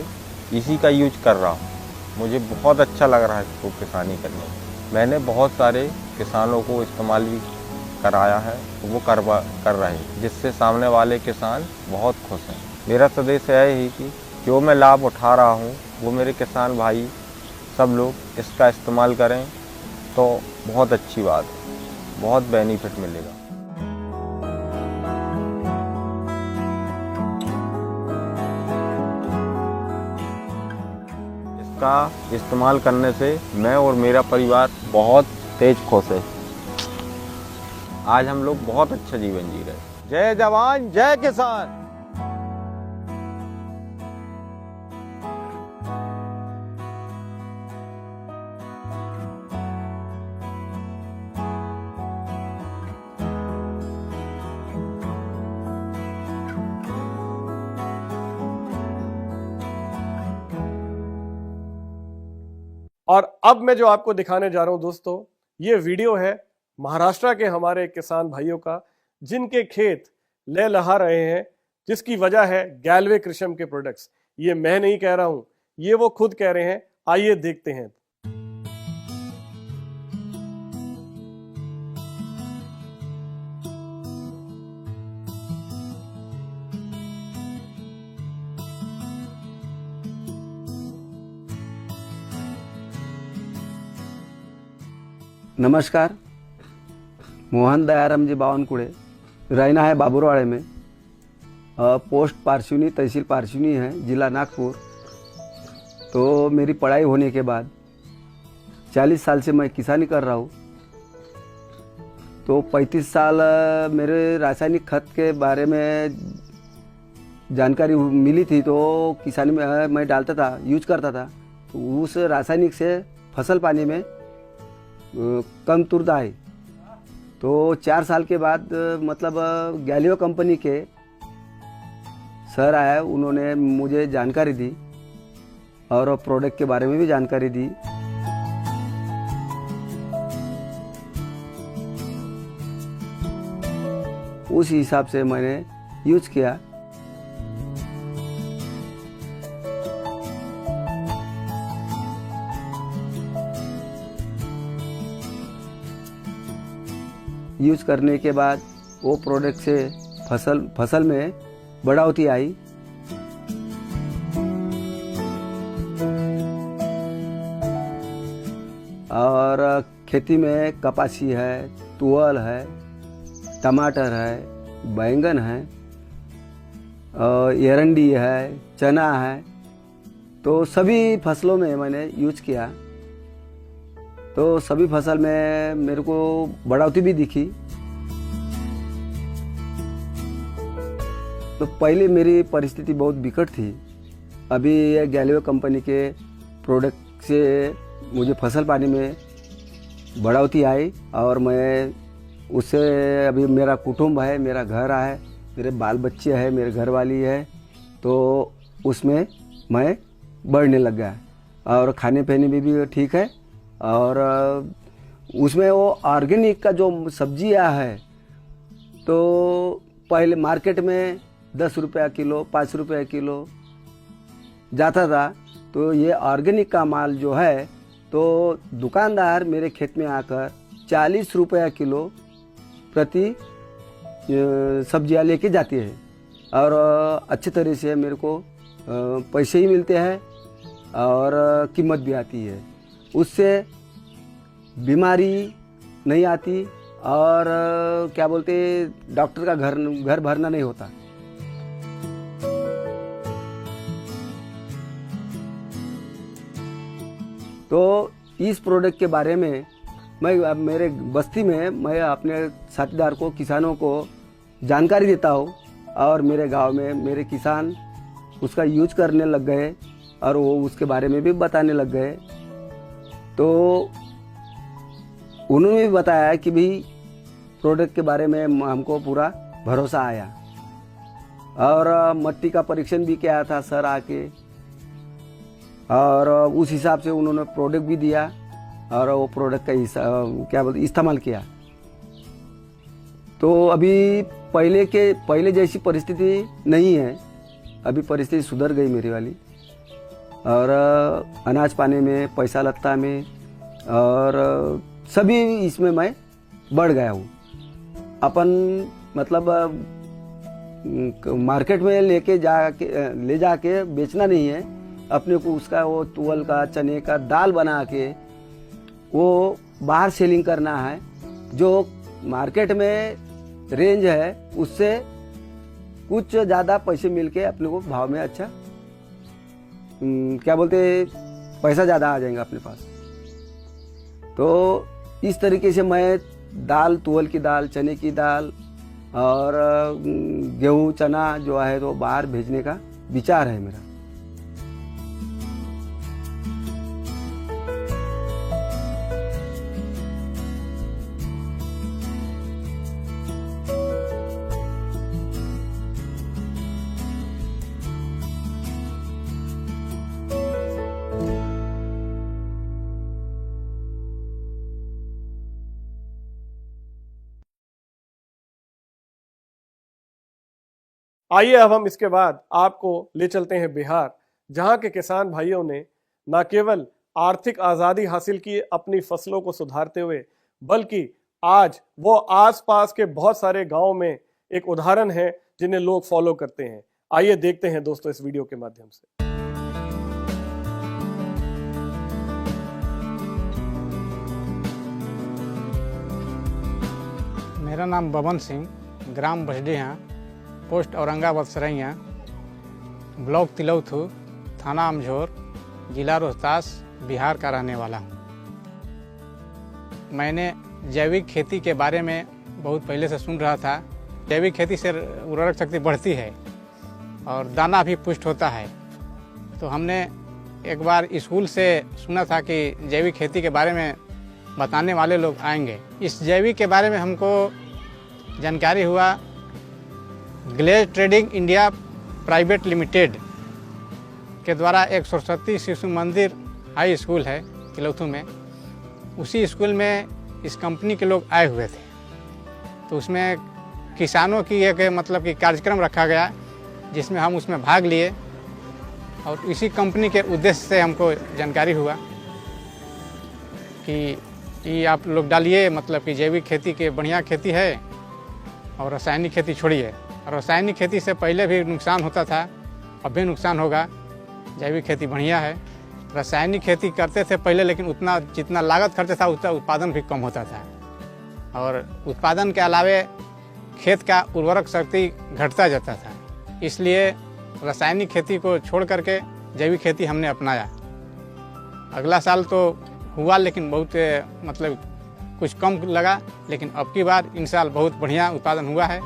S6: इसी का यूज कर रहा हूँ। मुझे बहुत अच्छा लग रहा है इसको किसानी करने में। मैंने बहुत सारे किसानों को इस्तेमाल भी कराया है, तो वो कर रहे हैं, जिससे सामने वाले किसान बहुत खुश हैं। मेरा संदेश है ही कि जो मैं लाभ उठा रहा हूँ वो मेरे किसान भाई सब लोग इसका इस्तेमाल करें तो बहुत अच्छी बात है, बहुत बेनिफिट मिलेगा। इसका इस्तेमाल करने से मैं और मेरा परिवार बहुत तेज खुश है। आज हम लोग बहुत अच्छा जीवन जी रहे हैं। जय जवान जय किसान।
S1: और अब मैं जो आपको दिखाने जा रहा हूं दोस्तों, ये वीडियो है महाराष्ट्र के हमारे किसान भाइयों का, जिनके खेत लहलहा रहे हैं, जिसकी वजह है गैलवे कृषम के प्रोडक्ट्स। ये मैं नहीं कह रहा हूं, ये वो खुद कह रहे हैं। आइए देखते हैं।
S7: नमस्कार, मोहन दयाराम जी बावनकुड़े, रहना है बाबूरवाड़े में। पोस्ट पारसिवनी, तहसील पारसिवनी है, जिला नागपुर। तो मेरी पढ़ाई होने के बाद 40 साल से मैं किसानी कर रहा हूँ। तो 35 साल मेरे रासायनिक खाद के बारे में जानकारी मिली थी, तो किसानी में मैं डालता था, यूज करता था। तो उस रासायनिक से फसल पानी में कम तुरदा है। तो 4 साल के बाद मतलब गैलवे कंपनी के सर आए, उन्होंने मुझे जानकारी दी और प्रोडक्ट के बारे में भी जानकारी दी। उस हिसाब से मैंने यूज किया। यूज करने के बाद वो प्रोडक्ट से फसल में बढ़ोतरी आई। और खेती में कपासी है, तुअल है, टमाटर है, बैंगन है, एरंडी है, चना है, तो सभी फसलों में मैंने यूज किया। तो सभी फसल में मेरे को बढ़ोतरी भी दिखी। तो पहले मेरी परिस्थिति बहुत विकट थी। अभी ये गैलियो कंपनी के प्रोडक्ट से मुझे फसल पानी में बढ़ोतरी आई और मैं उससे अभी मेरा कुटुंब है, मेरा घर है, मेरे बाल बच्चे हैं, मेरे घर वाली है, तो उसमें मैं बढ़ने लग गया और खाने पीने में भी ठीक है। और उसमें वो ऑर्गेनिक का जो सब्जियां है तो पहले मार्केट में 10 रुपया किलो, 5 रुपया किलो जाता था, तो ये ऑर्गेनिक का माल जो है तो दुकानदार मेरे खेत में आकर 40 रुपया किलो प्रति सब्जियां लेके जाती है और अच्छे तरह से मेरे को पैसे ही मिलते हैं और कीमत भी आती है। उससे बीमारी नहीं आती और क्या बोलते डॉक्टर का घर भरना नहीं होता। तो इस प्रोडक्ट के बारे में मैं अब मेरे बस्ती में मैं अपने साथीदार को, किसानों को जानकारी देता हूँ और मेरे गांव में मेरे किसान उसका यूज करने लग गए और वो उसके बारे में भी बताने लग गए। तो उन्होंने भी बताया कि भाई प्रोडक्ट के बारे में हमको पूरा भरोसा आया और मिट्टी का परीक्षण भी किया था सर आके और उस हिसाब से उन्होंने प्रोडक्ट भी दिया और वो प्रोडक्ट का क्या बोलते इस्तेमाल किया। तो अभी पहले जैसी परिस्थिति नहीं है, अभी परिस्थिति सुधर गई मेरी वाली और अनाज पाने में, पैसा लत्ता में और सभी इसमें मैं बढ़ गया हूँ। अपन मतलब मार्केट में ले जाके बेचना नहीं है, अपने को उसका वो तुअल का, चने का दाल बना के वो बाहर सेलिंग करना है। जो मार्केट में रेंज है उससे कुछ ज़्यादा पैसे मिलके अपने को भाव में अच्छा क्या बोलते पैसा ज़्यादा आ जाएगा अपने पास। तो इस तरीके से मैं दाल, तुअल की दाल, चने की दाल और गेहूँ, चना जो है तो बाहर भेजने का विचार है मेरा।
S1: आइए अब हम इसके बाद आपको ले चलते हैं बिहार, जहां के किसान भाइयों ने न केवल आर्थिक आज़ादी हासिल की अपनी फसलों को सुधारते हुए, बल्कि आज वो आसपास के बहुत सारे गांवों में एक उदाहरण है जिन्हें लोग फॉलो करते हैं। आइए देखते हैं दोस्तों इस वीडियो के माध्यम से।
S8: मेरा नाम बबन सिंह, ग्राम बसडीहा, पोस्ट औरंगाबाद सरैया, ब्लॉक तिलौथू, थाना अमझोर, जिला रोहतास, बिहार का रहने वाला हूँ। मैंने जैविक खेती के बारे में बहुत पहले से सुन रहा था। जैविक खेती से उर्वरक शक्ति बढ़ती है और दाना भी पुष्ट होता है। तो हमने एक बार स्कूल से सुना था कि जैविक खेती के बारे में बताने वाले लोग आएंगे। इस जैविक के बारे में हमको जानकारी हुआ Glaze Trading India Private Limited के द्वारा एक सरस्वती शिशु मंदिर हाई स्कूल है तिलौथू में, उसी स्कूल में इस कंपनी के लोग आए हुए थे। तो उसमें किसानों की एक मतलब कि कार्यक्रम रखा गया जिसमें हम उसमें भाग लिए और इसी कंपनी के उद्देश्य से हमको जानकारी हुआ कि कि आप लोग डालिए, मतलब कि जैविक खेती के बढ़िया खेती है और रासायनिक खेती छोड़िए। और रासायनिक खेती से पहले भी नुकसान होता था, अब भी नुकसान होगा। जैविक खेती बढ़िया है। रासायनिक खेती करते थे पहले, लेकिन उतना जितना लागत खर्च था उतना उत्पादन भी कम होता था, और उत्पादन के अलावे खेत का उर्वरक शक्ति घटता जाता था। इसलिए रासायनिक खेती को छोड़ करके जैविक खेती हमने अपनाया। अगला साल तो हुआ, लेकिन बहुत मतलब कुछ कम लगा, लेकिन अब की बार इन साल बहुत बढ़िया उत्पादन हुआ है।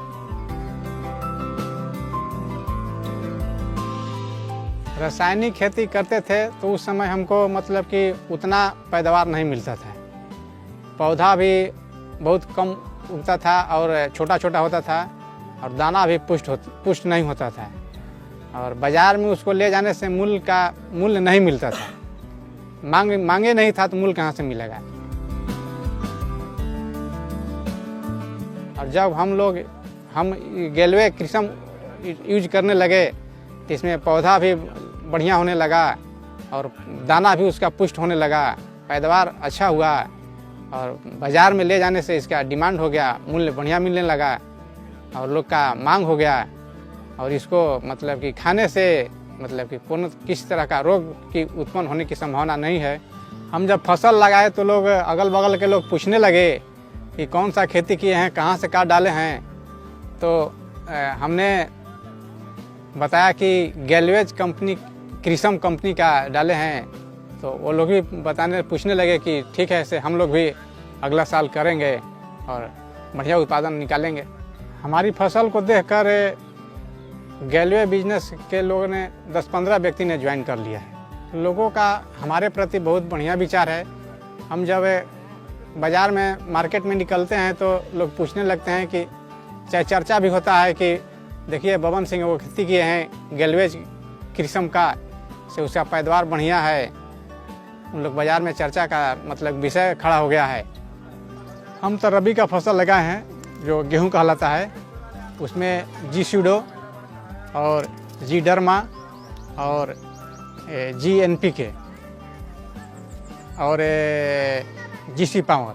S8: रासायनिक खेती करते थे तो उस समय हमको मतलब कि उतना पैदावार नहीं मिलता था। पौधा भी बहुत कम उगता था और छोटा छोटा होता था, और दाना भी पुष्ट नहीं होता था, और बाज़ार में उसको ले जाने से मूल्य नहीं मिलता था। मांगे नहीं था तो मूल्य कहाँ से मिलेगा। और जब हम गैल्वे कृषम यूज करने लगे तो इसमें पौधा भी बढ़िया होने लगा और दाना भी उसका पुष्ट होने लगा, पैदावार अच्छा हुआ, और बाज़ार में ले जाने से इसका डिमांड हो गया, मूल्य बढ़िया मिलने लगा और लोग का मांग हो गया। और इसको मतलब कि खाने से मतलब कि पूर्ण किसी तरह का रोग की उत्पन्न होने की संभावना नहीं है। हम जब फसल लगाए तो लोग अगल बगल के लोग पूछने लगे कि कौन सा खेती किए हैं, कहाँ से खाद डाले हैं। तो हमने बताया कि गैल्वेज कंपनी कृषम कंपनी का डाले हैं। तो वो लोग भी पूछने लगे कि ठीक है, ऐसे हम लोग भी अगला साल करेंगे और बढ़िया उत्पादन निकालेंगे। हमारी फसल को देखकर गैल्वे बिजनेस के लोगों ने 10-15 व्यक्ति ने ज्वाइन कर लिया है। लोगों का हमारे प्रति बहुत बढ़िया विचार है। हम जब बाज़ार में मार्केट में निकलते हैं तो लोग पूछने लगते हैं कि चाहे चर्चा भी होता है कि देखिए बबन सिंह वो खेती किए हैं गैल्वेज कृषम का, से उसका पैदावार बढ़िया है। उन लोग बाज़ार में चर्चा का मतलब विषय खड़ा हो गया है। हम तो रबी का फसल लगाए हैं जो गेहूं कहलाता है, उसमें जी सूडो और जी डर्मा और जी NPK और GC पावर,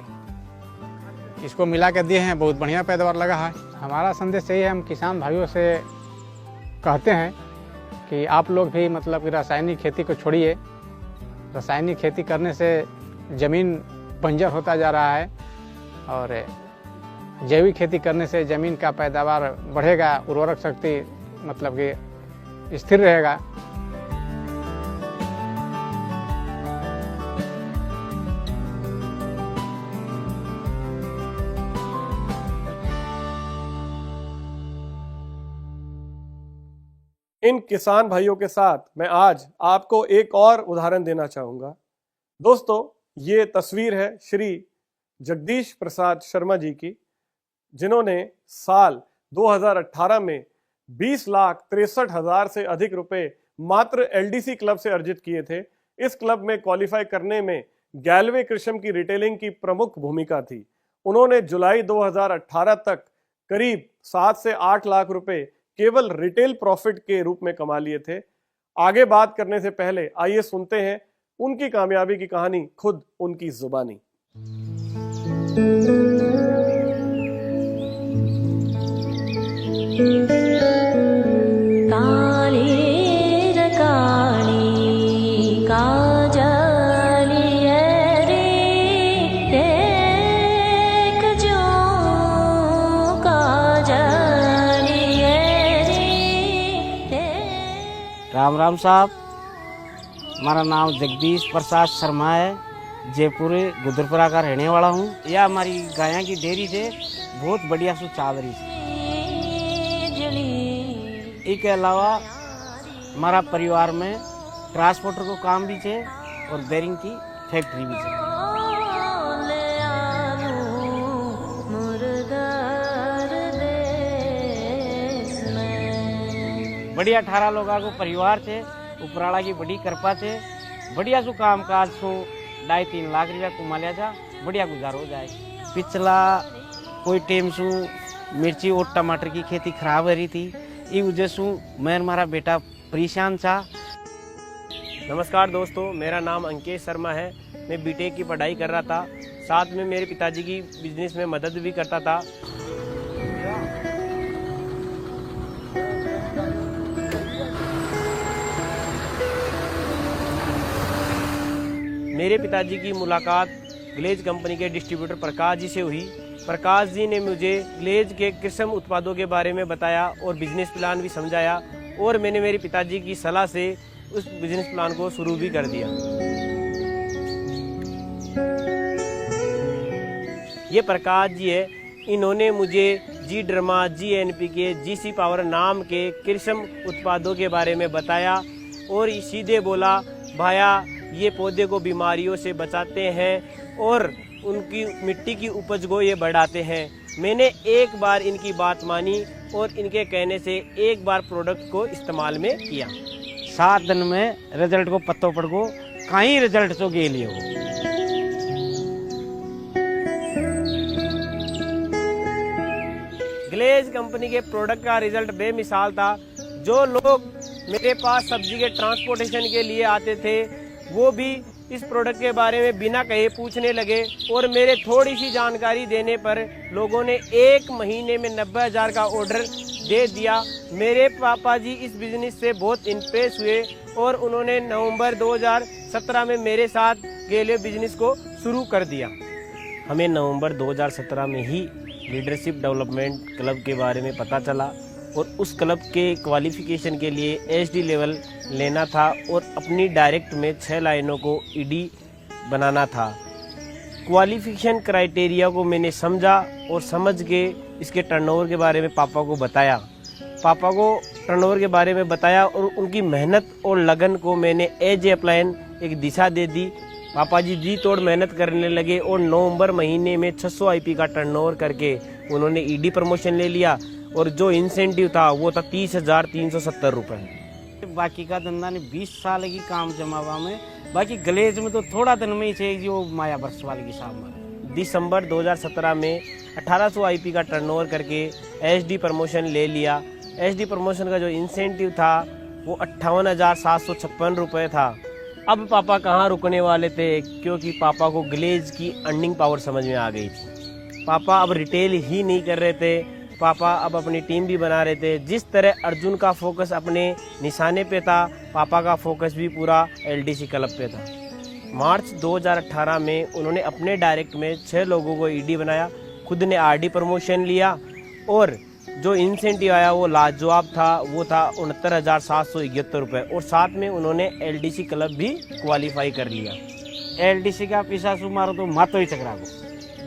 S8: इसको मिला के दिए हैं, बहुत बढ़िया पैदावार लगा है। हमारा संदेश यही है, हम किसान भाइयों से कहते हैं कि आप लोग भी मतलब कि रासायनिक खेती को छोड़िए। रासायनिक खेती करने से ज़मीन बंजर होता जा रहा है, और जैविक खेती करने से ज़मीन का पैदावार बढ़ेगा, उर्वरक शक्ति मतलब कि स्थिर रहेगा।
S1: इन किसान भाइयों के साथ मैं आज आपको एक और उदाहरण देना चाहूंगा। दोस्तों, ये तस्वीर है श्री जगदीश प्रसाद शर्मा जी की, जिन्होंने साल 2018 में 20,63,000 से अधिक रुपए मात्र LDC क्लब से अर्जित किए थे। इस क्लब में क्वालिफाई करने में गैल्वे कृषम की रिटेलिंग की प्रमुख भूमिका थी। उन्होंने जुलाई 2018 तक करीब 7 से 8 लाख रुपए केवल रिटेल प्रॉफिट के रूप में कमा लिए थे। आगे बात करने से पहले आइए सुनते हैं उनकी कामयाबी की कहानी खुद उनकी जुबानी।
S9: राम राम साहब, हमारा नाम जगदीश प्रसाद शर्मा है, जयपुर गुदरपुरा का रहने वाला हूँ। यह हमारी गायों की डेयरी से बहुत बढ़िया सु चाल रही है। इसके अलावा हमारा परिवार में ट्रांसपोर्टर को काम भी है और बेरिंग की फैक्ट्री भी है। बढ़िया 18 लोगों को परिवार थे, उपराला की बड़ी कृपा थे, बढ़िया सु काम काज सो 2.5-3 लाख रुपया कमा लिया था, बढ़िया गुजार हो जाए। पिछला कोई टाइम सु मिर्ची और टमाटर की खेती खराब हो रही थी, इस वजह से मैं हमारा बेटा परेशान था।
S10: नमस्कार दोस्तों, मेरा नाम अंकेश शर्मा है। मैं बीटेक की पढ़ाई कर रहा था।
S9: साथ में मेरे पिताजी की बिजनेस में मदद भी करता था। मेरे पिताजी की मुलाकात ग्लेज कंपनी के डिस्ट्रीब्यूटर प्रकाश जी से हुई। प्रकाश जी ने मुझे ग्लेज के कृषि उत्पादों के बारे में बताया और बिजनेस प्लान भी समझाया, और मैंने मेरे पिताजी की सलाह से उस बिजनेस प्लान को शुरू भी कर दिया। ये प्रकाश जी है, इन्होंने मुझे जी ड्रमा, जी NPK, GC पावर नाम के कृषि उत्पादों के बारे में बताया और सीधे बोला, भाया ये पौधे को बीमारियों से बचाते हैं और उनकी मिट्टी की उपज को ये बढ़ाते हैं। मैंने एक बार इनकी बात मानी और इनके कहने से एक बार प्रोडक्ट को इस्तेमाल में किया। 7 दिन में रिजल्ट को पत्तों पर को कहीं रिजल्ट तो गे लिए हो। ग्लेज कंपनी के प्रोडक्ट का रिजल्ट बेमिसाल था। जो लोग मेरे पास सब्जी के ट्रांसपोर्टेशन के लिए आते थे वो भी इस प्रोडक्ट के बारे में बिना कहे पूछने लगे, और मेरे थोड़ी सी जानकारी देने पर लोगों ने 1 महीने में 90,000 का ऑर्डर दे दिया। मेरे पापा जी इस बिजनेस से बहुत इम्प्रेस हुए और उन्होंने नवंबर 2017 में मेरे साथ गेले बिजनेस को शुरू कर दिया। हमें नवंबर 2017 में ही लीडरशिप डेवलपमेंट क्लब के बारे में पता चला और उस क्लब के क्वालिफिकेशन के लिए HD लेवल लेना था और अपनी डायरेक्ट में 6 लाइनों को ED बनाना था। क्वालिफिकेशन क्राइटेरिया को मैंने समझा और समझ के इसके टर्नओवर के बारे में पापा को बताया। पापा को टर्नओवर के बारे में बताया और उनकी मेहनत और लगन को मैंने एज ए प्लान एक दिशा दे दी। पापा जी तोड़ मेहनत करने लगे और नवंबर महीने में 600 IP का टर्नओवर करके उन्होंने ED प्रमोशन ले लिया और जो इंसेंटिव था वो था 30,370 रुपये। बाकी का धंधा ने 20 साल की काम जमावा में, बाकी ग्लेज में तो थोड़ा दिन में ही थे जो माया बरस वाले की सामने। दिसंबर 2017 में 1800 IP का टर्नओवर करके HD प्रमोशन ले लिया। HD प्रमोशन का जो इंसेंटिव था वो 58,756 रुपये था। अब पापा कहाँ रुकने वाले थे, क्योंकि पापा को ग्लेज की अर्निंग पावर समझ में आ गई थी। पापा अब रिटेल ही नहीं कर रहे थे, पापा अब अपनी टीम भी बना रहे थे। जिस तरह अर्जुन का फोकस अपने निशाने पे था, पापा का फोकस भी पूरा LDC क्लब पे था। मार्च 2018 में उन्होंने अपने डायरेक्ट में 6 लोगों को ED बनाया, खुद ने RD प्रमोशन लिया और जो इंसेंटिव आया वो लाजवाब था, वो था 69,771 रुपये और साथ में उन्होंने LDC क्लब भी क्वालिफाई कर लिया। LDC का पीछा सुमारो तो मातो ही चकरा को।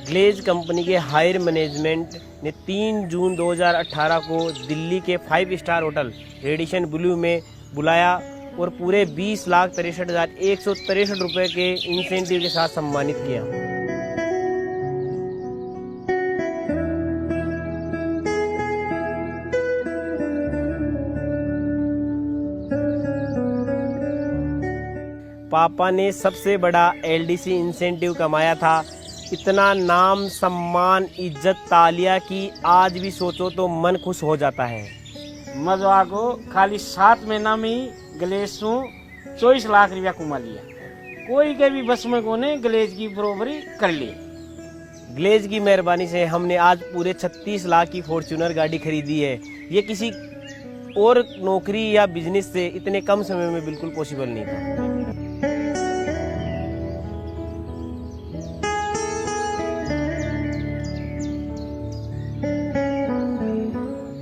S9: ग्लेज कंपनी के हायर मैनेजमेंट ने 3 जून 2018 को दिल्ली के 5 स्टार होटल रेडिशन ब्लू में बुलाया और पूरे 20,63,163 रुपये के इंसेंटिव के साथ सम्मानित किया। पापा ने सबसे बड़ा LDC इंसेंटिव कमाया था। इतना नाम, सम्मान, इज्जत, तालिया की आज भी सोचो तो मन खुश हो जाता है। मजवा को खाली 7 महीना में ही ग्लेज से 24 लाख रुपया कमा लिया। कोई के भी बस में कोने ग्लेज की बरोबरी कर ली। ग्लेज की मेहरबानी से हमने आज पूरे 36 लाख की फॉर्च्यूनर गाड़ी खरीदी है। ये किसी और नौकरी या बिजनेस से इतने कम समय में बिल्कुल पॉसिबल नहीं था।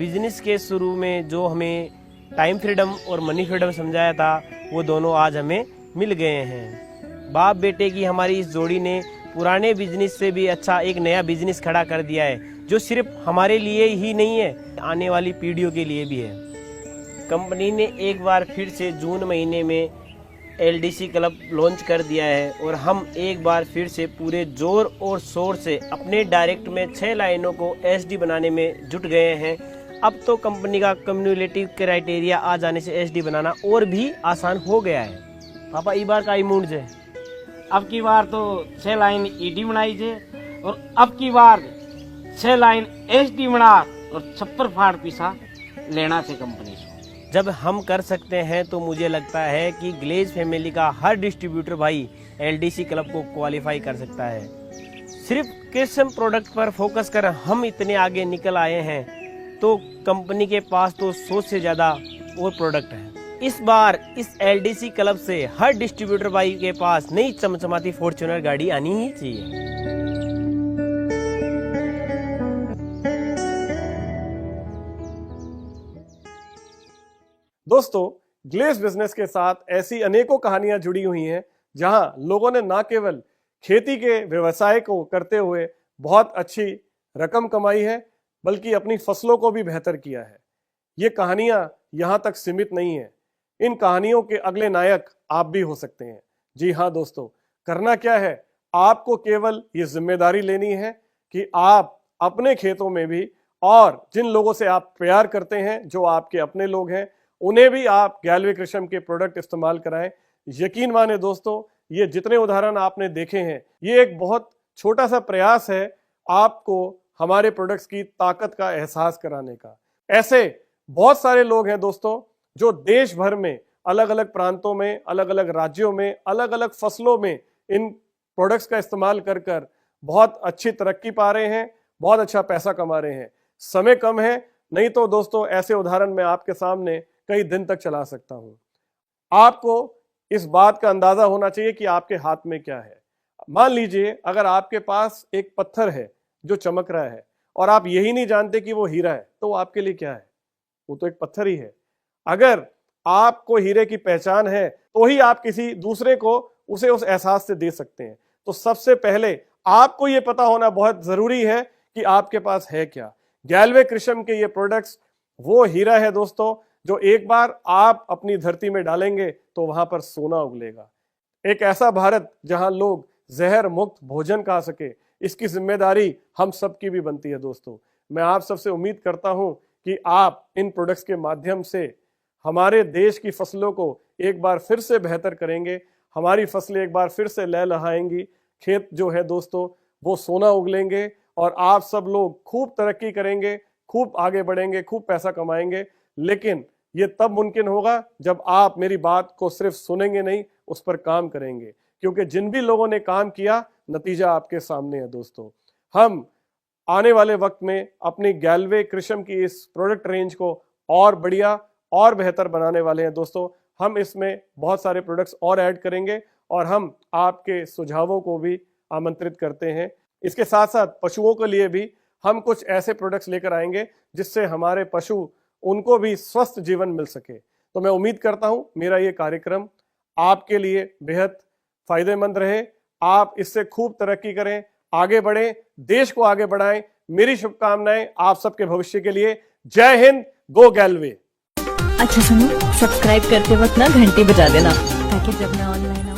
S9: बिजनेस के शुरू में जो हमें टाइम फ्रीडम और मनी फ्रीडम समझाया था वो दोनों आज हमें मिल गए हैं। बाप बेटे की हमारी इस जोड़ी ने पुराने बिजनेस से भी अच्छा एक नया बिजनेस खड़ा कर दिया है, जो सिर्फ हमारे लिए ही नहीं है, आने वाली पीढ़ियों के लिए भी है। कंपनी ने एक बार फिर से जून महीने में LDC क्लब लॉन्च कर दिया है और हम एक बार फिर से पूरे जोर और शोर से अपने डायरेक्ट में 6 लाइनों को SD बनाने में जुट गए हैं। अब तो कंपनी का कम्युनिकेटिव क्राइटेरिया आ जाने से SD बनाना और भी आसान हो गया है। पापा ई बार का ही मूड है, अब की बार तो 6 लाइन ED बनाई थे और अब की बार 6 लाइन SD बना और छप्पर फाड़ पीसा लेना थे कंपनी से। जब हम कर सकते हैं तो मुझे लगता है कि ग्लेज फैमिली का हर डिस्ट्रीब्यूटर भाई LDC क्लब को क्वालिफाई कर सकता है। सिर्फ कृषि प्रोडक्ट पर फोकस कर हम इतने आगे निकल आए हैं, तो कंपनी के पास तो 100 से ज़्यादा और प्रोडक्ट हैं। इस बार इस LDC क्लब से हर डिस्ट्रीब्यूटर भाई के पास नई चमचमाती फॉर्च्यूनर गाड़ी आनी ही चाहिए।
S1: दोस्तों, ग्लेस बिजनेस के साथ ऐसी अनेकों कहानियां जुड़ी हुई हैं जहां लोगों ने न केवल खेती के व्यवसाय को करते हुए बहुत अच्छी रकम कमाई है, बल्कि अपनी फसलों को भी बेहतर किया है। ये कहानियां यहां तक सीमित नहीं है। इन कहानियों के अगले नायक आप भी हो सकते हैं। जी हाँ दोस्तों, करना क्या है, आपको केवल ये जिम्मेदारी लेनी है कि आप अपने खेतों में भी और जिन लोगों से आप प्यार करते हैं, जो आपके अपने लोग हैं, उन्हें भी आप गैल्वे कृषि के प्रोडक्ट इस्तेमाल कराएं। यकीन माने दोस्तों, ये जितने उदाहरण आपने देखे हैं, ये एक बहुत छोटा सा प्रयास है आपको हमारे प्रोडक्ट्स की ताकत का एहसास कराने का। ऐसे बहुत सारे लोग हैं दोस्तों जो देश भर में अलग अलग प्रांतों में, अलग अलग राज्यों में, अलग अलग फसलों में इन प्रोडक्ट्स का इस्तेमाल कर कर बहुत अच्छी तरक्की पा रहे हैं, बहुत अच्छा पैसा कमा रहे हैं। समय कम है, नहीं तो दोस्तों ऐसे उदाहरण मैं आपके सामने कई दिन तक चला सकता हूं। आपको इस बात का अंदाजा होना चाहिए कि आपके हाथ में क्या है। मान लीजिए अगर आपके पास एक पत्थर है जो चमक रहा है और आप यही नहीं जानते कि वो हीरा है, तो वो आपके लिए क्या है? वो तो एक पत्थर ही है। अगर आपको हीरे की पहचान है तो ही आप किसी दूसरे को उसे उस एहसास से दे सकते हैं। तो सबसे पहले आपको ये पता होना बहुत जरूरी है कि आपके पास है क्या। गैल्वे कृषि के ये प्रोडक्ट्स वो हीरा है दोस्तों, जो एक बार आप अपनी धरती में डालेंगे तो वहां पर सोना उगलेगा। एक ऐसा भारत जहां लोग जहर मुक्त भोजन खा सके, इसकी जिम्मेदारी हम सबकी भी बनती है दोस्तों। मैं आप सबसे उम्मीद करता हूं कि आप इन प्रोडक्ट्स के माध्यम से हमारे देश की फसलों को एक बार फिर से बेहतर करेंगे, हमारी फसलें एक बार फिर से लहलहाएंगी, खेत जो है दोस्तों वो सोना उगलेंगे और आप सब लोग खूब तरक्की करेंगे, खूब आगे बढ़ेंगे, खूब पैसा कमाएंगे। लेकिन ये तब मुमकिन होगा जब आप मेरी बात को सिर्फ सुनेंगे नहीं, उस पर काम करेंगे, क्योंकि जिन भी लोगों ने काम किया नतीजा आपके सामने है दोस्तों। हम आने वाले वक्त में अपनी गैल्वे कृषि की इस प्रोडक्ट रेंज को और बढ़िया और बेहतर बनाने वाले हैं दोस्तों। हम इसमें बहुत सारे प्रोडक्ट्स और ऐड करेंगे और हम आपके सुझावों को भी आमंत्रित करते हैं। इसके साथ साथ पशुओं के लिए भी हम कुछ ऐसे प्रोडक्ट्स लेकर आएंगे जिससे हमारे पशु, उनको भी स्वस्थ जीवन मिल सके। तो मैं उम्मीद करता हूं मेरा ये कार्यक्रम आपके लिए बेहद फायदेमंद रहे, आप इससे खूब तरक्की करें, आगे बढ़ें, देश को आगे बढ़ाएं। मेरी शुभकामनाएं आप सबके भविष्य के लिए। जय हिंद, गो गैल्वे।
S10: अच्छा सुनो, सब्सक्राइब करते वक्त ना घंटी बजा देना, ताकि जब मैं ऑनलाइन